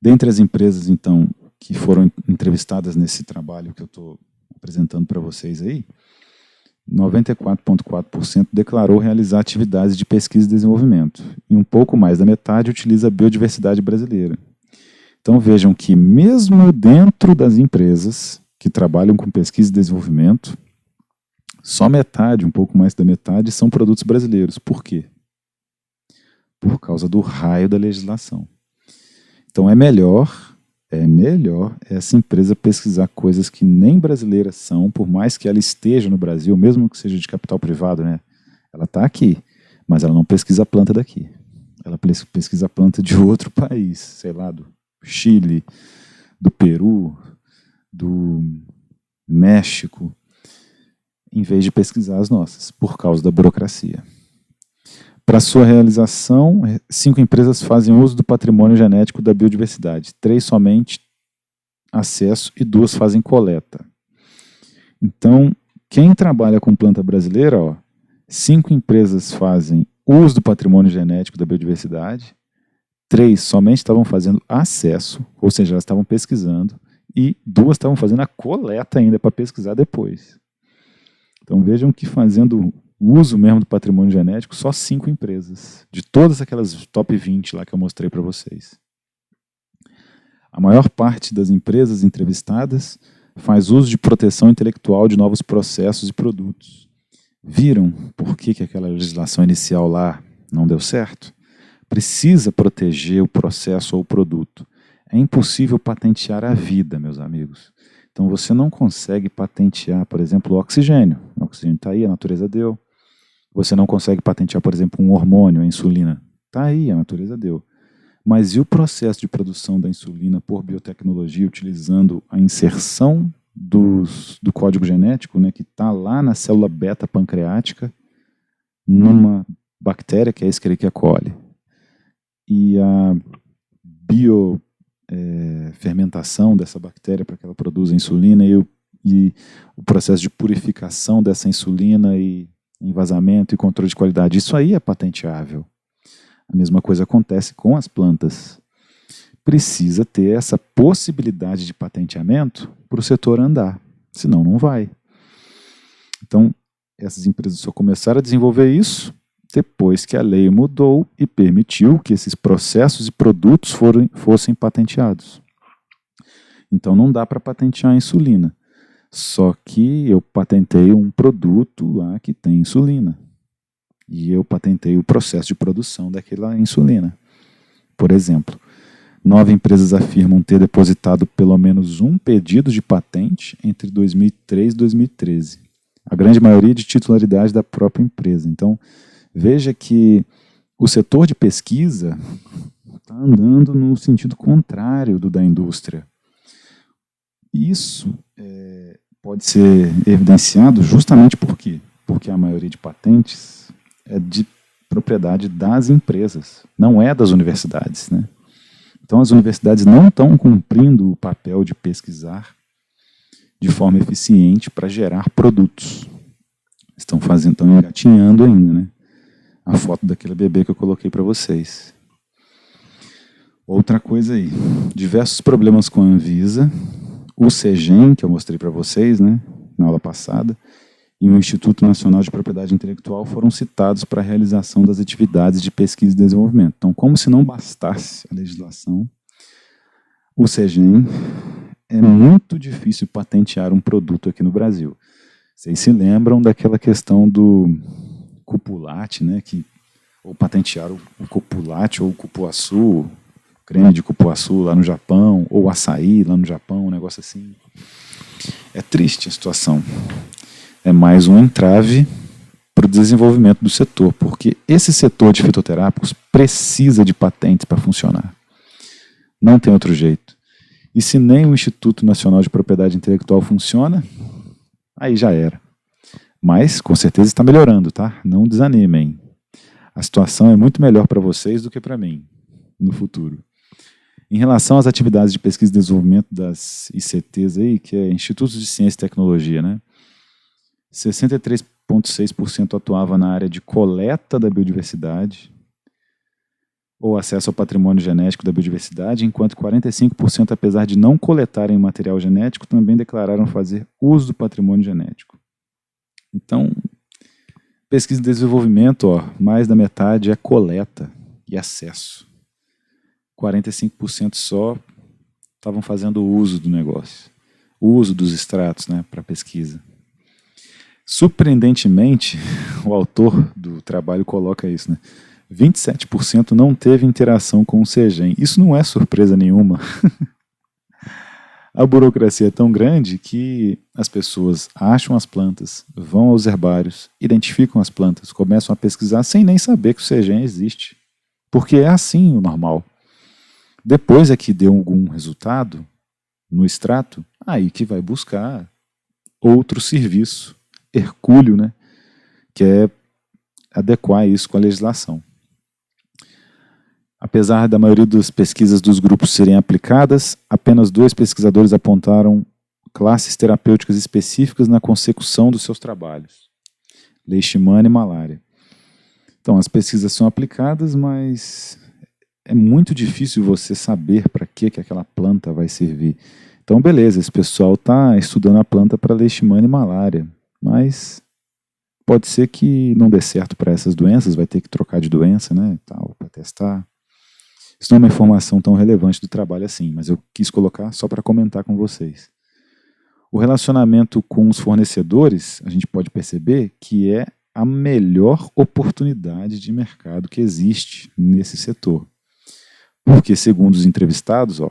Dentre as empresas, então, que foram entrevistadas nesse trabalho que eu estou apresentando para vocês aí, 94,4% declarou realizar atividades de pesquisa e desenvolvimento, e um pouco mais da metade utiliza a biodiversidade brasileira. Então vejam que mesmo dentro das empresas que trabalham com pesquisa e desenvolvimento, só metade, um pouco mais da metade, são produtos brasileiros. Por quê? Por causa do raio da legislação. Então é melhor essa empresa pesquisar coisas que nem brasileiras são, por mais que ela esteja no Brasil, mesmo que seja de capital privado, né? Ela está aqui, mas ela não pesquisa a planta daqui. Ela pesquisa a planta de outro país, sei lá, do Chile, do Peru, do México, em vez de pesquisar as nossas, por causa da burocracia. Para sua realização, 5 empresas fazem uso do patrimônio genético da biodiversidade, 3 somente acesso e 2 fazem coleta. Então, quem trabalha com planta brasileira, 5 empresas fazem uso do patrimônio genético da biodiversidade, 3 somente estavam fazendo acesso, ou seja, elas estavam pesquisando, e 2 estavam fazendo a coleta ainda para pesquisar depois. Então vejam que fazendo o uso mesmo do patrimônio genético, só 5 empresas, de todas aquelas top 20 lá que eu mostrei para vocês. A maior parte das empresas entrevistadas faz uso de proteção intelectual de novos processos e produtos. Viram por que aquela legislação inicial lá não deu certo? Precisa proteger o processo ou o produto. É impossível patentear a vida, meus amigos. Então você não consegue patentear, por exemplo, o oxigênio. O oxigênio está aí, a natureza deu. Você não consegue patentear, por exemplo, um hormônio, a insulina. Está aí, a natureza deu. Mas e o processo de produção da insulina por biotecnologia, utilizando a inserção do código genético, né, que está lá na célula beta pancreática, numa bactéria, que é a Escherichia coli. E a fermentação dessa bactéria para que ela produza insulina e o processo de purificação dessa insulina e envasamento e controle de qualidade, isso aí é patenteável. A mesma coisa acontece com as plantas. Precisa ter essa possibilidade de patenteamento para o setor andar, senão não vai. Então, essas empresas só começaram a desenvolver isso depois que a lei mudou e permitiu que esses processos e produtos fossem patenteados. Então não dá para patentear a insulina. Só que eu patentei um produto lá que tem insulina. E eu patentei o processo de produção daquela insulina. Por exemplo, 9 empresas afirmam ter depositado pelo menos um pedido de patente entre 2003 e 2013. A grande maioria de titularidade da própria empresa. Então, veja que o setor de pesquisa está andando no sentido contrário do da indústria. Isso pode ser evidenciado justamente por quê? Porque a maioria de patentes é de propriedade das empresas, não é das universidades, né? Então as universidades não estão cumprindo o papel de pesquisar de forma eficiente para gerar produtos. Estão engatinhando ainda, né? A foto daquele bebê que eu coloquei para vocês. Outra coisa aí, diversos problemas com a Anvisa, o CEGEM, que eu mostrei para vocês, né, na aula passada, e o Instituto Nacional de Propriedade Intelectual foram citados para a realização das atividades de pesquisa e desenvolvimento. Então, como se não bastasse a legislação, o CEGEM é muito difícil patentear um produto aqui no Brasil. Vocês se lembram daquela questão do cupulate, né, ou patentearam o cupulate ou o cupuaçu, creme de cupuaçu lá no Japão, ou açaí lá no Japão, um negócio assim. É triste a situação. É mais um entrave para o desenvolvimento do setor, porque esse setor de fitoterápicos precisa de patentes para funcionar. Não tem outro jeito. E se nem o Instituto Nacional de Propriedade Intelectual funciona, aí já era. Mas, com certeza, está melhorando, tá? Não desanimem. A situação é muito melhor para vocês do que para mim, no futuro. Em relação às atividades de pesquisa e desenvolvimento das ICTs aí, que é Institutos de Ciência e Tecnologia, né? 63,6% atuava na área de coleta da biodiversidade ou acesso ao patrimônio genético da biodiversidade, enquanto 45%, apesar de não coletarem material genético, também declararam fazer uso do patrimônio genético. Então, pesquisa e desenvolvimento, mais da metade é coleta e acesso. 45% só estavam fazendo uso do negócio, o uso dos extratos, né, para pesquisa. Surpreendentemente, o autor do trabalho coloca isso, né? 27% não teve interação com o CEGEM. Isso não é surpresa nenhuma. A burocracia é tão grande que as pessoas acham as plantas, vão aos herbários, identificam as plantas, começam a pesquisar sem nem saber que o CEGEM existe. Porque é assim o normal. Depois é que deu algum resultado no extrato, aí que vai buscar outro serviço hercúleo, né, que é adequar isso com a legislação. Apesar da maioria das pesquisas dos grupos serem aplicadas, apenas 2 pesquisadores apontaram classes terapêuticas específicas na consecução dos seus trabalhos: leishmania e malária. Então, as pesquisas são aplicadas, mas é muito difícil você saber para que aquela planta vai servir. Então, beleza, esse pessoal está estudando a planta para leishmania e malária, mas pode ser que não dê certo para essas doenças, vai ter que trocar de doença, né, tal, para testar. Isso não é uma informação tão relevante do trabalho assim, mas eu quis colocar só para comentar com vocês. O relacionamento com os fornecedores, a gente pode perceber que é a melhor oportunidade de mercado que existe nesse setor. Porque, segundo os entrevistados,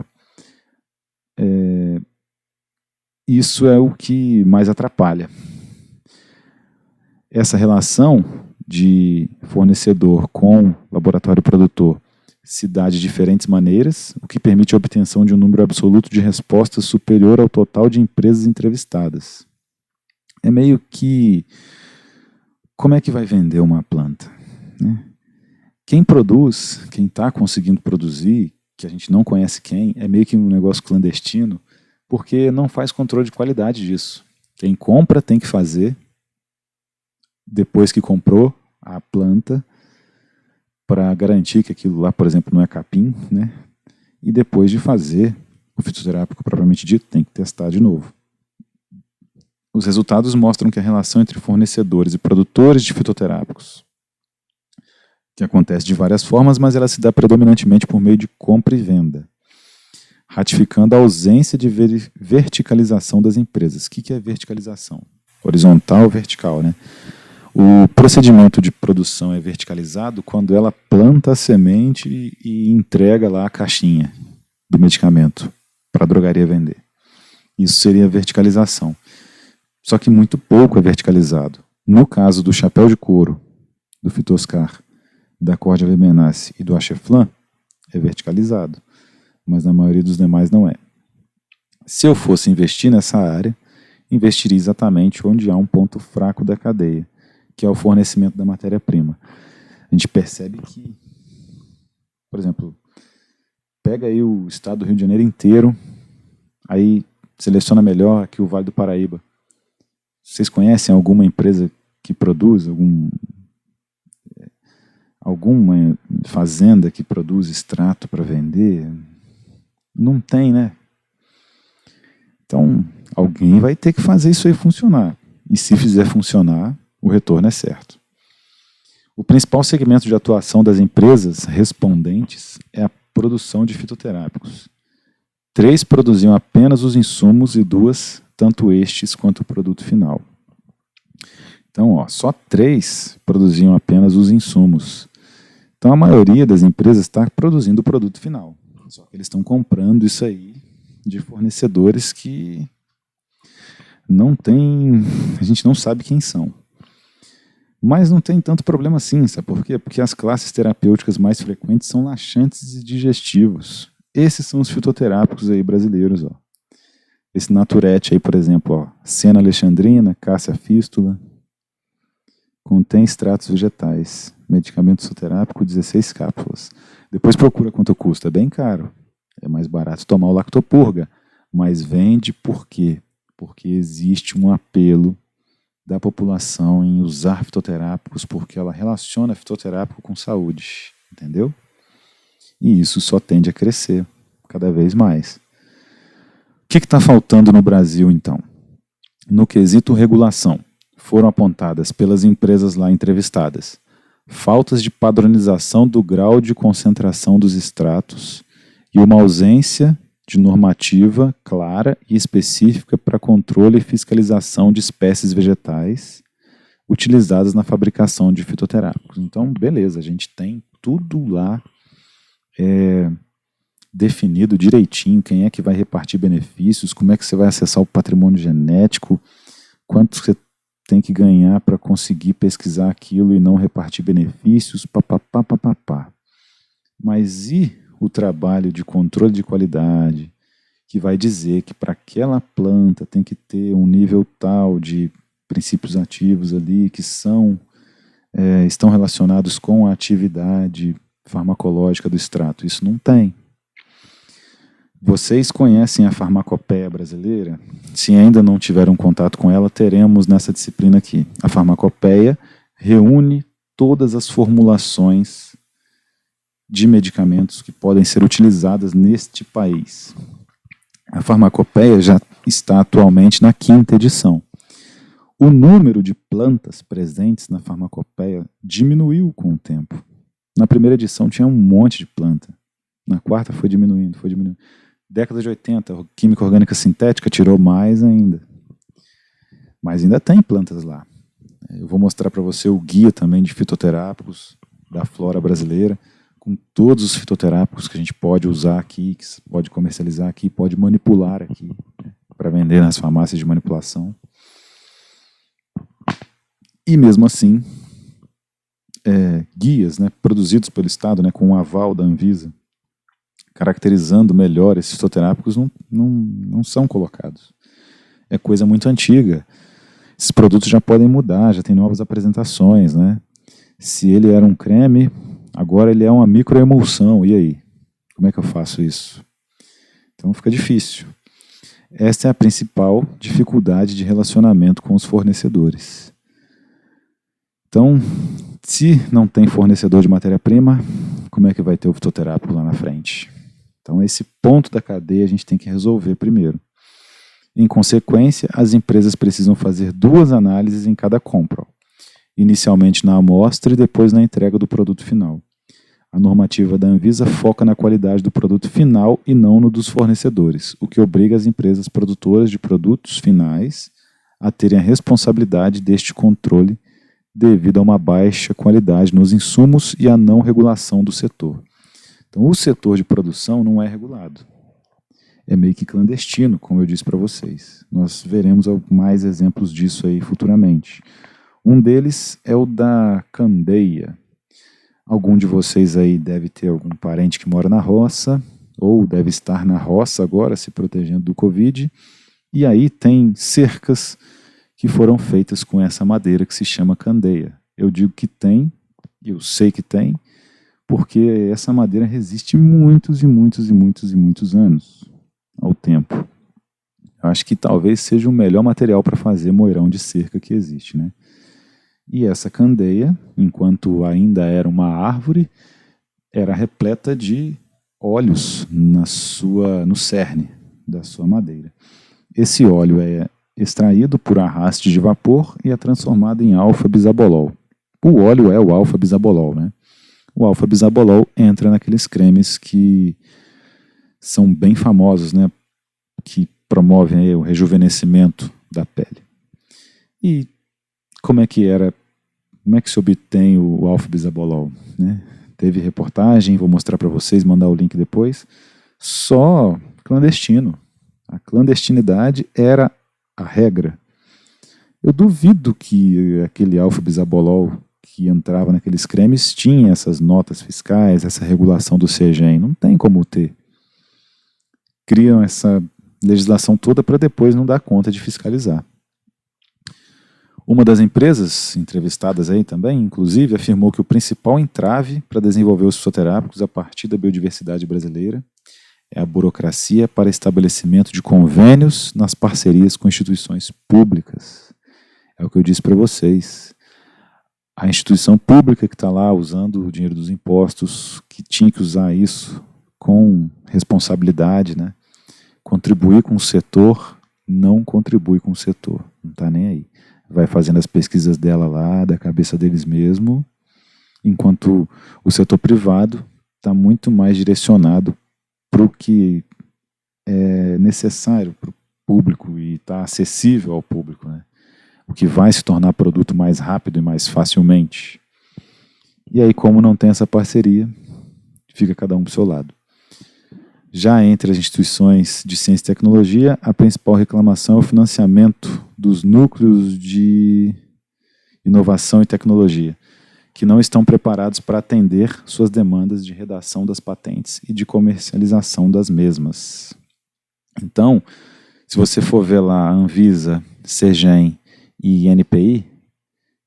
isso é o que mais atrapalha. Essa relação de fornecedor com laboratório produtor se dá de diferentes maneiras, o que permite a obtenção de um número absoluto de respostas superior ao total de empresas entrevistadas. É meio que... como é que vai vender uma planta, né? Quem produz, quem está conseguindo produzir, que a gente não conhece quem, é meio que um negócio clandestino, porque não faz controle de qualidade disso. Quem compra tem que fazer, depois que comprou a planta, para garantir que aquilo lá, por exemplo, não é capim, né? E depois de fazer o fitoterápico propriamente dito, tem que testar de novo. Os resultados mostram que a relação entre fornecedores e produtores de fitoterápicos, que acontece de várias formas, mas ela se dá predominantemente por meio de compra e venda, ratificando a ausência de verticalização das empresas. O que é verticalização? Horizontal ou vertical, né? O procedimento de produção é verticalizado quando ela planta a semente e entrega lá a caixinha do medicamento para a drogaria vender. Isso seria verticalização. Só que muito pouco é verticalizado. No caso do chapéu de couro, do Fitoscar, da Cordia verbenaceae e do Acheflan, é verticalizado, mas na maioria dos demais não é. Se eu fosse investir nessa área, investiria exatamente onde há um ponto fraco da cadeia, que é o fornecimento da matéria-prima. A gente percebe que, por exemplo, pega aí o estado do Rio de Janeiro inteiro, aí seleciona melhor aqui o Vale do Paraíba. Vocês conhecem alguma empresa que produz, alguma fazenda que produz extrato para vender? Não tem, né? Então, alguém vai ter que fazer isso aí funcionar. E se fizer funcionar, o retorno é certo. O principal segmento de atuação das empresas respondentes é a produção de fitoterápicos. 3 produziam apenas os insumos e 2, tanto estes quanto o produto final. Então, ó, só 3 produziam apenas os insumos. Então, a maioria das empresas está produzindo o produto final. Só que eles estão comprando isso aí de fornecedores que não tem, a gente não sabe quem são. Mas não tem tanto problema assim, sabe por quê? Porque as classes terapêuticas mais frequentes são laxantes e digestivos. Esses são os fitoterápicos aí brasileiros, ó. Esse Naturete aí, por exemplo, ó, Sena alexandrina, Cássia fístula, contém extratos vegetais. Medicamento fitoterápico, 16 cápsulas. Depois procura quanto custa, é bem caro. É mais barato tomar o Lactopurga, mas vende por quê? Porque existe um apelo da população em usar fitoterápicos porque ela relaciona fitoterápico com saúde, entendeu? E isso só tende a crescer cada vez mais. O que está faltando no Brasil, então? No quesito regulação, foram apontadas pelas empresas lá entrevistadas faltas de padronização do grau de concentração dos extratos e uma ausência de normativa clara e específica para controle e fiscalização de espécies vegetais utilizadas na fabricação de fitoterápicos. Então, beleza, a gente tem tudo lá definido direitinho, quem é que vai repartir benefícios, como é que você vai acessar o patrimônio genético, quanto você tem que ganhar para conseguir pesquisar aquilo e não repartir benefícios, papapá. Mas e o trabalho de controle de qualidade, que vai dizer que para aquela planta tem que ter um nível tal de princípios ativos ali que estão relacionados com a atividade farmacológica do extrato? Isso não tem. Vocês conhecem a farmacopeia brasileira? Se ainda não tiveram contato com ela, teremos nessa disciplina aqui. A farmacopeia reúne todas as formulações de medicamentos que podem ser utilizadas neste país. A farmacopeia já está atualmente na 5ª edição. O número de plantas presentes na farmacopeia diminuiu com o tempo. Na primeira edição tinha um monte de planta. Na 4ª foi diminuindo. Década de 80, química orgânica sintética tirou mais ainda. Mas ainda tem plantas lá. Eu vou mostrar para você o guia também de fitoterápicos da flora brasileira, com todos os fitoterápicos que a gente pode usar aqui, que pode comercializar aqui, pode manipular aqui, né, para vender nas farmácias de manipulação. E mesmo assim, guias, né, produzidos pelo Estado, né, com o aval da Anvisa, caracterizando melhor esses fitoterápicos, não são colocados. É coisa muito antiga. Esses produtos já podem mudar, já tem novas apresentações, né? Se ele era um creme, agora ele é uma microemulsão. E aí? Como é que eu faço isso? Então fica difícil. Esta é a principal dificuldade de relacionamento com os fornecedores. Então, se não tem fornecedor de matéria-prima, como é que vai ter o fitoterápico lá na frente? Então, esse ponto da cadeia a gente tem que resolver primeiro. Em consequência, as empresas precisam fazer 2 análises em cada compra. Inicialmente na amostra e depois na entrega do produto final. A normativa da Anvisa foca na qualidade do produto final e não no dos fornecedores, o que obriga as empresas produtoras de produtos finais a terem a responsabilidade deste controle devido a uma baixa qualidade nos insumos e à não regulação do setor. Então, o setor de produção não é regulado. É meio que clandestino, como eu disse para vocês. Nós veremos mais exemplos disso aí futuramente. Um deles é o da candeia. Algum de vocês aí deve ter algum parente que mora na roça, ou deve estar na roça agora, se protegendo do Covid. E aí tem cercas que foram feitas com essa madeira que se chama candeia. Eu digo que tem, eu sei que tem, porque essa madeira resiste muitos anos ao tempo. Eu acho que talvez seja o melhor material para fazer moirão de cerca que existe, né? E essa candeia, enquanto ainda era uma árvore, era repleta de óleos no cerne da sua madeira. Esse óleo é extraído por arraste de vapor e é transformado em alfa-bisabolol. O óleo é o alfa-bisabolol, né? O alfa-bisabolol entra naqueles cremes que são bem famosos, né? Que promovem aí o rejuvenescimento da pele. E como é que era, como é que se obtém o alfa-bisabolol, né? Teve reportagem, vou mostrar para vocês, mandar o link depois, só clandestino. A clandestinidade era a regra. Eu duvido que aquele alfa-bisabolol que entrava naqueles cremes tinha essas notas fiscais, essa regulação do CEGEM. Não tem como ter. Criam essa legislação toda para depois não dar conta de fiscalizar. Uma das empresas entrevistadas aí também, inclusive, afirmou que o principal entrave para desenvolver os fitoterápicos a partir da biodiversidade brasileira é a burocracia para estabelecimento de convênios nas parcerias com instituições públicas. É o que eu disse para vocês. A instituição pública que está lá usando o dinheiro dos impostos, que tinha que usar isso com responsabilidade, né? Contribuir com o setor, não contribui com o setor, não está nem aí. Vai fazendo as pesquisas dela lá, da cabeça deles mesmo, enquanto o setor privado está muito mais direcionado para o que é necessário para o público e está acessível ao público, né? O que vai se tornar produto mais rápido e mais facilmente. E aí, como não tem essa parceria, fica cada um para o seu lado. Já entre as instituições de ciência e tecnologia, a principal reclamação é o financiamento dos núcleos de inovação e tecnologia, que não estão preparados para atender suas demandas de redação das patentes e de comercialização das mesmas. Então, se você for ver lá a Anvisa, CEGEM e INPI,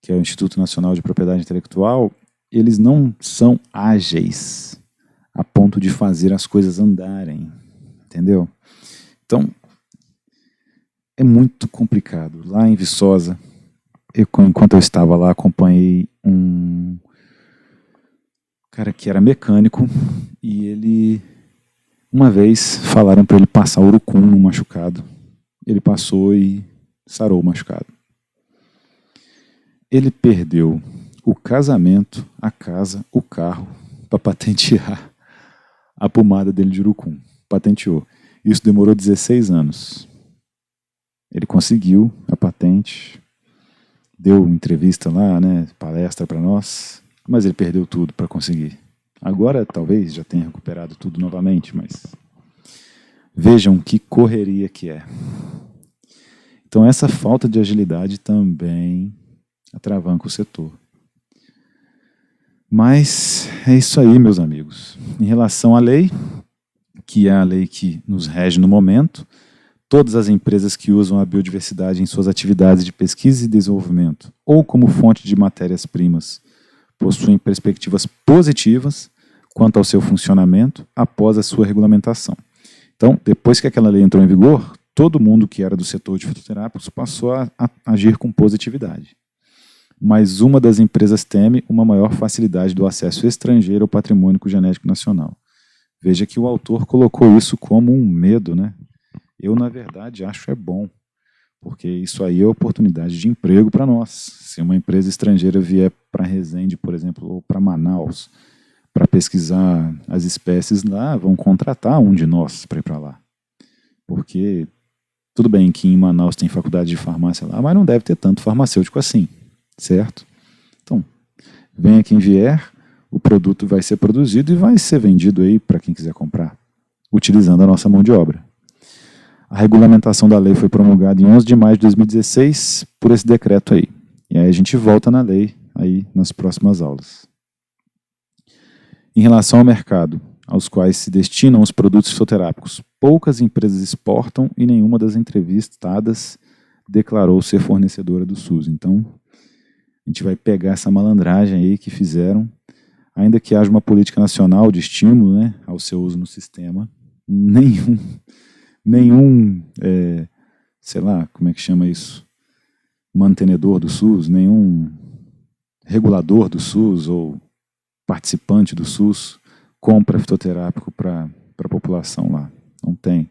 que é o Instituto Nacional de Propriedade Intelectual, eles não são ágeis a ponto de fazer as coisas andarem, entendeu? Então, é muito complicado. Lá em Viçosa, enquanto eu estava lá, acompanhei um cara que era mecânico e ele, uma vez, falaram para ele passar urucum no machucado. Ele passou e sarou o machucado. Ele perdeu o casamento, a casa, o carro para patentear a pomada dele de urucum. Patenteou. Isso demorou 16 anos. Ele conseguiu a patente, deu entrevista lá, né, palestra para nós, mas ele perdeu tudo para conseguir. Agora talvez já tenha recuperado tudo novamente, mas vejam que correria que é. Então essa falta de agilidade também atravanca o setor. Mas é isso aí, meus amigos. Em relação à lei, que é a lei que nos rege no momento, todas as empresas que usam a biodiversidade em suas atividades de pesquisa e desenvolvimento ou como fonte de matérias-primas possuem perspectivas positivas quanto ao seu funcionamento após a sua regulamentação. Então, depois que aquela lei entrou em vigor, todo mundo que era do setor de fitoterápicos passou a agir com positividade. Mas uma das empresas teme uma maior facilidade do acesso estrangeiro ao patrimônio genético nacional. Veja que o autor colocou isso como um medo, né? Eu, na verdade, acho é bom, porque isso aí é oportunidade de emprego para nós. Se uma empresa estrangeira vier para Resende, por exemplo, ou para Manaus, para pesquisar as espécies lá, vão contratar um de nós para ir para lá. Porque, tudo bem que em Manaus tem faculdade de farmácia lá, mas não deve ter tanto farmacêutico assim, certo? Então, venha quem vier, o produto vai ser produzido e vai ser vendido aí para quem quiser comprar, utilizando a nossa mão de obra. A regulamentação da lei foi promulgada em 11 de maio de 2016 por esse decreto aí. E aí a gente volta na lei aí nas próximas aulas. Em relação ao mercado, aos quais se destinam os produtos fitoterápicos, poucas empresas exportam e nenhuma das entrevistadas declarou ser fornecedora do SUS. Então, a gente vai pegar essa malandragem aí que fizeram, ainda que haja uma política nacional de estímulo, né, ao seu uso no sistema, nenhum, sei lá, como é que chama isso, mantenedor do SUS, nenhum regulador do SUS ou participante do SUS compra fitoterápico para a população lá. Não tem.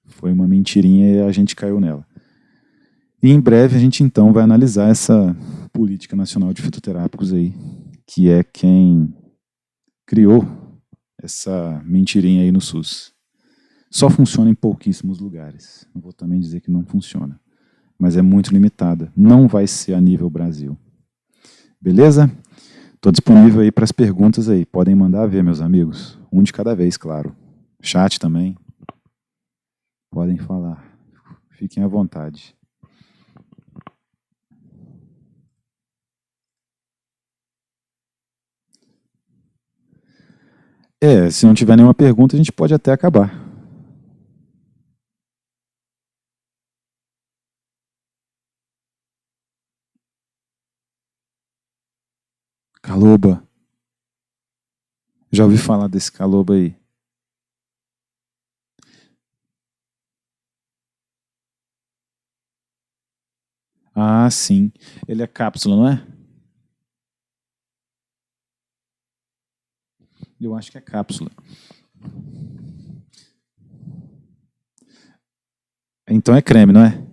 Foi uma mentirinha e a gente caiu nela. E em breve a gente então vai analisar essa política nacional de fitoterápicos aí, que é quem criou essa mentirinha aí no SUS. Só funciona em pouquíssimos lugares. Não vou também dizer que não funciona. mas é muito limitada. Não vai ser a nível Brasil. Beleza? Estou disponível aí para as perguntas aí. Podem mandar ver, meus amigos. Um de cada vez, claro. Chat também. Podem falar. Fiquem à vontade. Se não tiver nenhuma pergunta, a gente pode até acabar. Caloba. Já ouvi falar desse caloba aí. Ah, sim. Ele é cápsula, não é? Eu acho que é cápsula. Então é creme, não é?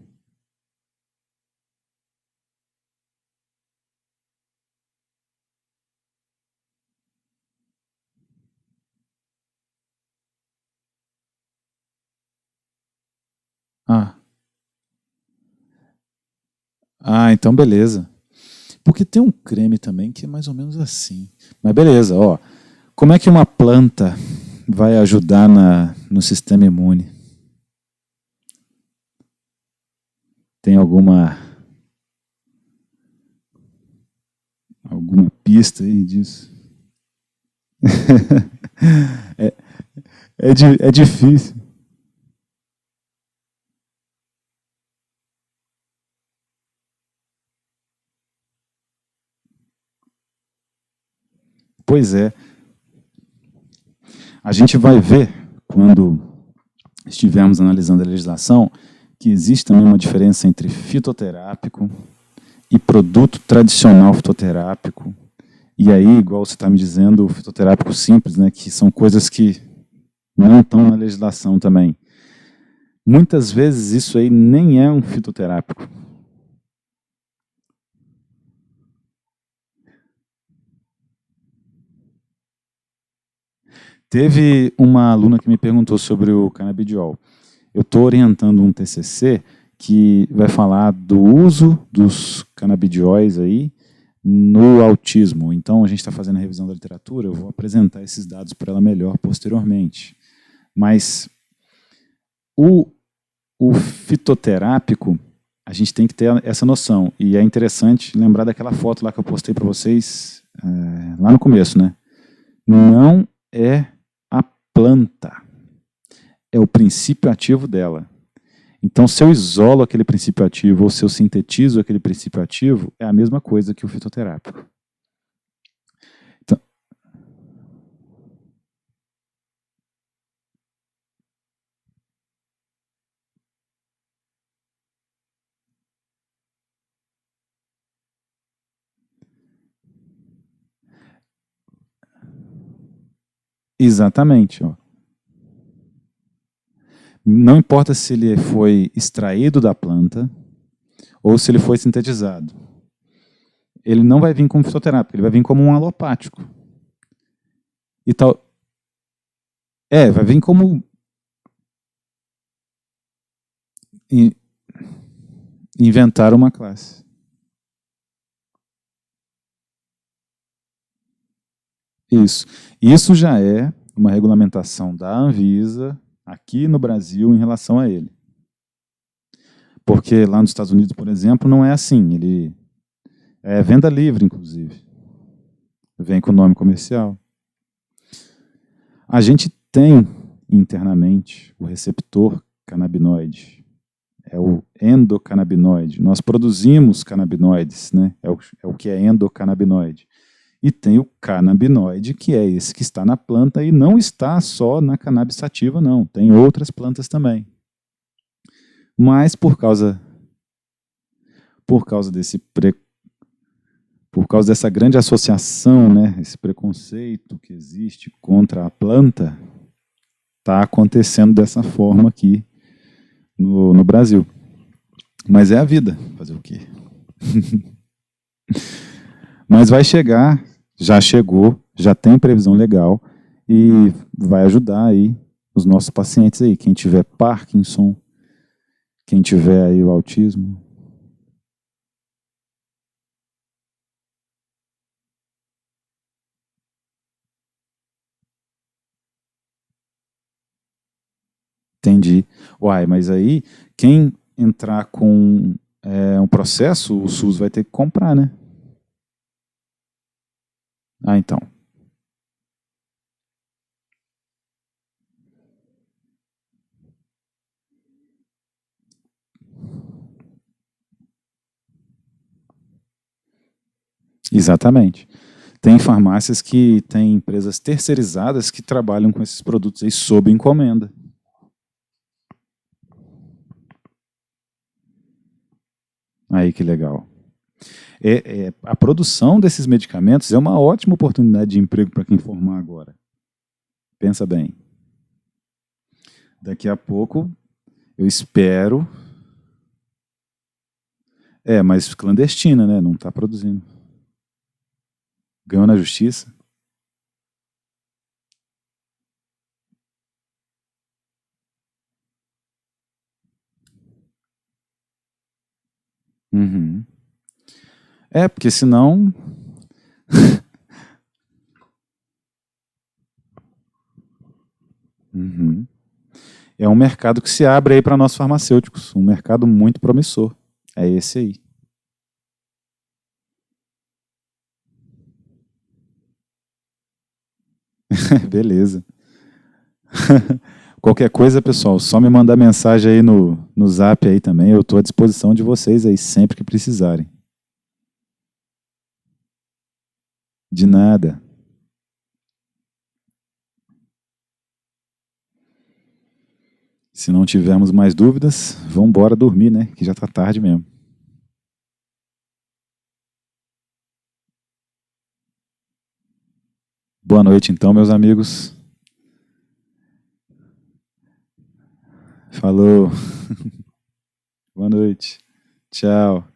Ah. Ah, então beleza. Porque tem um creme também que é mais ou menos assim. Mas beleza, ó. Como é que uma planta vai ajudar no sistema imune? Tem alguma pista aí disso? é, é difícil. Pois é. A gente vai ver, quando estivermos analisando a legislação, que existe também uma diferença entre fitoterápico e produto tradicional fitoterápico. E aí, igual você está me dizendo, o fitoterápico simples, né, que são coisas que não estão na legislação também. Muitas vezes isso aí nem é um fitoterápico. Teve uma aluna que me perguntou sobre o canabidiol. Eu estou orientando um TCC que vai falar do uso dos canabidióis aí no autismo. Então, a gente está fazendo a revisão da literatura, eu vou apresentar esses dados para ela melhor posteriormente. Mas o fitoterápico, a gente tem que ter essa noção. E é interessante lembrar daquela foto lá que eu postei para vocês lá no começo, né? Não é a planta, é o princípio ativo dela. Então, se eu isolo aquele princípio ativo ou se eu sintetizo aquele princípio ativo, é a mesma coisa que o fitoterápico. Então, exatamente. Ó. Não importa se ele foi extraído da planta ou se ele foi sintetizado. Ele não vai vir como fitoterápico, ele vai vir como um alopático. E tal. Vai vir como inventar uma classe. Isso. Isso já é uma regulamentação da Anvisa aqui no Brasil em relação a ele. Porque lá nos Estados Unidos, por exemplo, não é assim. Ele é venda livre, inclusive. Vem com o nome comercial. A gente tem internamente o receptor canabinoide. É o endocannabinoide. Nós produzimos canabinoides, né? É o que é endocannabinoide. E tem o canabinoide, que é esse que está na planta e não está só na cannabis sativa, não. Tem outras plantas também. Mas por causa dessa grande associação, né, esse preconceito que existe contra a planta, está acontecendo dessa forma aqui no Brasil. Mas é a vida, fazer o quê? Mas vai chegar, já chegou, já tem previsão legal e vai ajudar aí os nossos pacientes aí. Quem tiver Parkinson, quem tiver aí o autismo. Uai, mas aí quem entrar com um processo, o SUS vai ter que comprar, né? Ah, então. Exatamente. Tem farmácias que têm empresas terceirizadas que trabalham com esses produtos aí sob encomenda. Aí que legal. A produção desses medicamentos é uma ótima oportunidade de emprego para quem formar agora. Pensa bem. Daqui a pouco, eu espero. Mas clandestina, né? Não está produzindo. Ganhou na justiça. Uhum. Porque senão. Uhum. É um mercado que se abre aí para nós farmacêuticos. Um mercado muito promissor. É esse aí. Beleza. Qualquer coisa, pessoal, só me mandar mensagem aí no zap aí também. Eu estou à disposição de vocês aí sempre que precisarem. De nada. Se não tivermos mais dúvidas, vamos embora dormir, né? Que já está tarde mesmo. Boa noite, então, meus amigos. Falou. Boa noite. Tchau.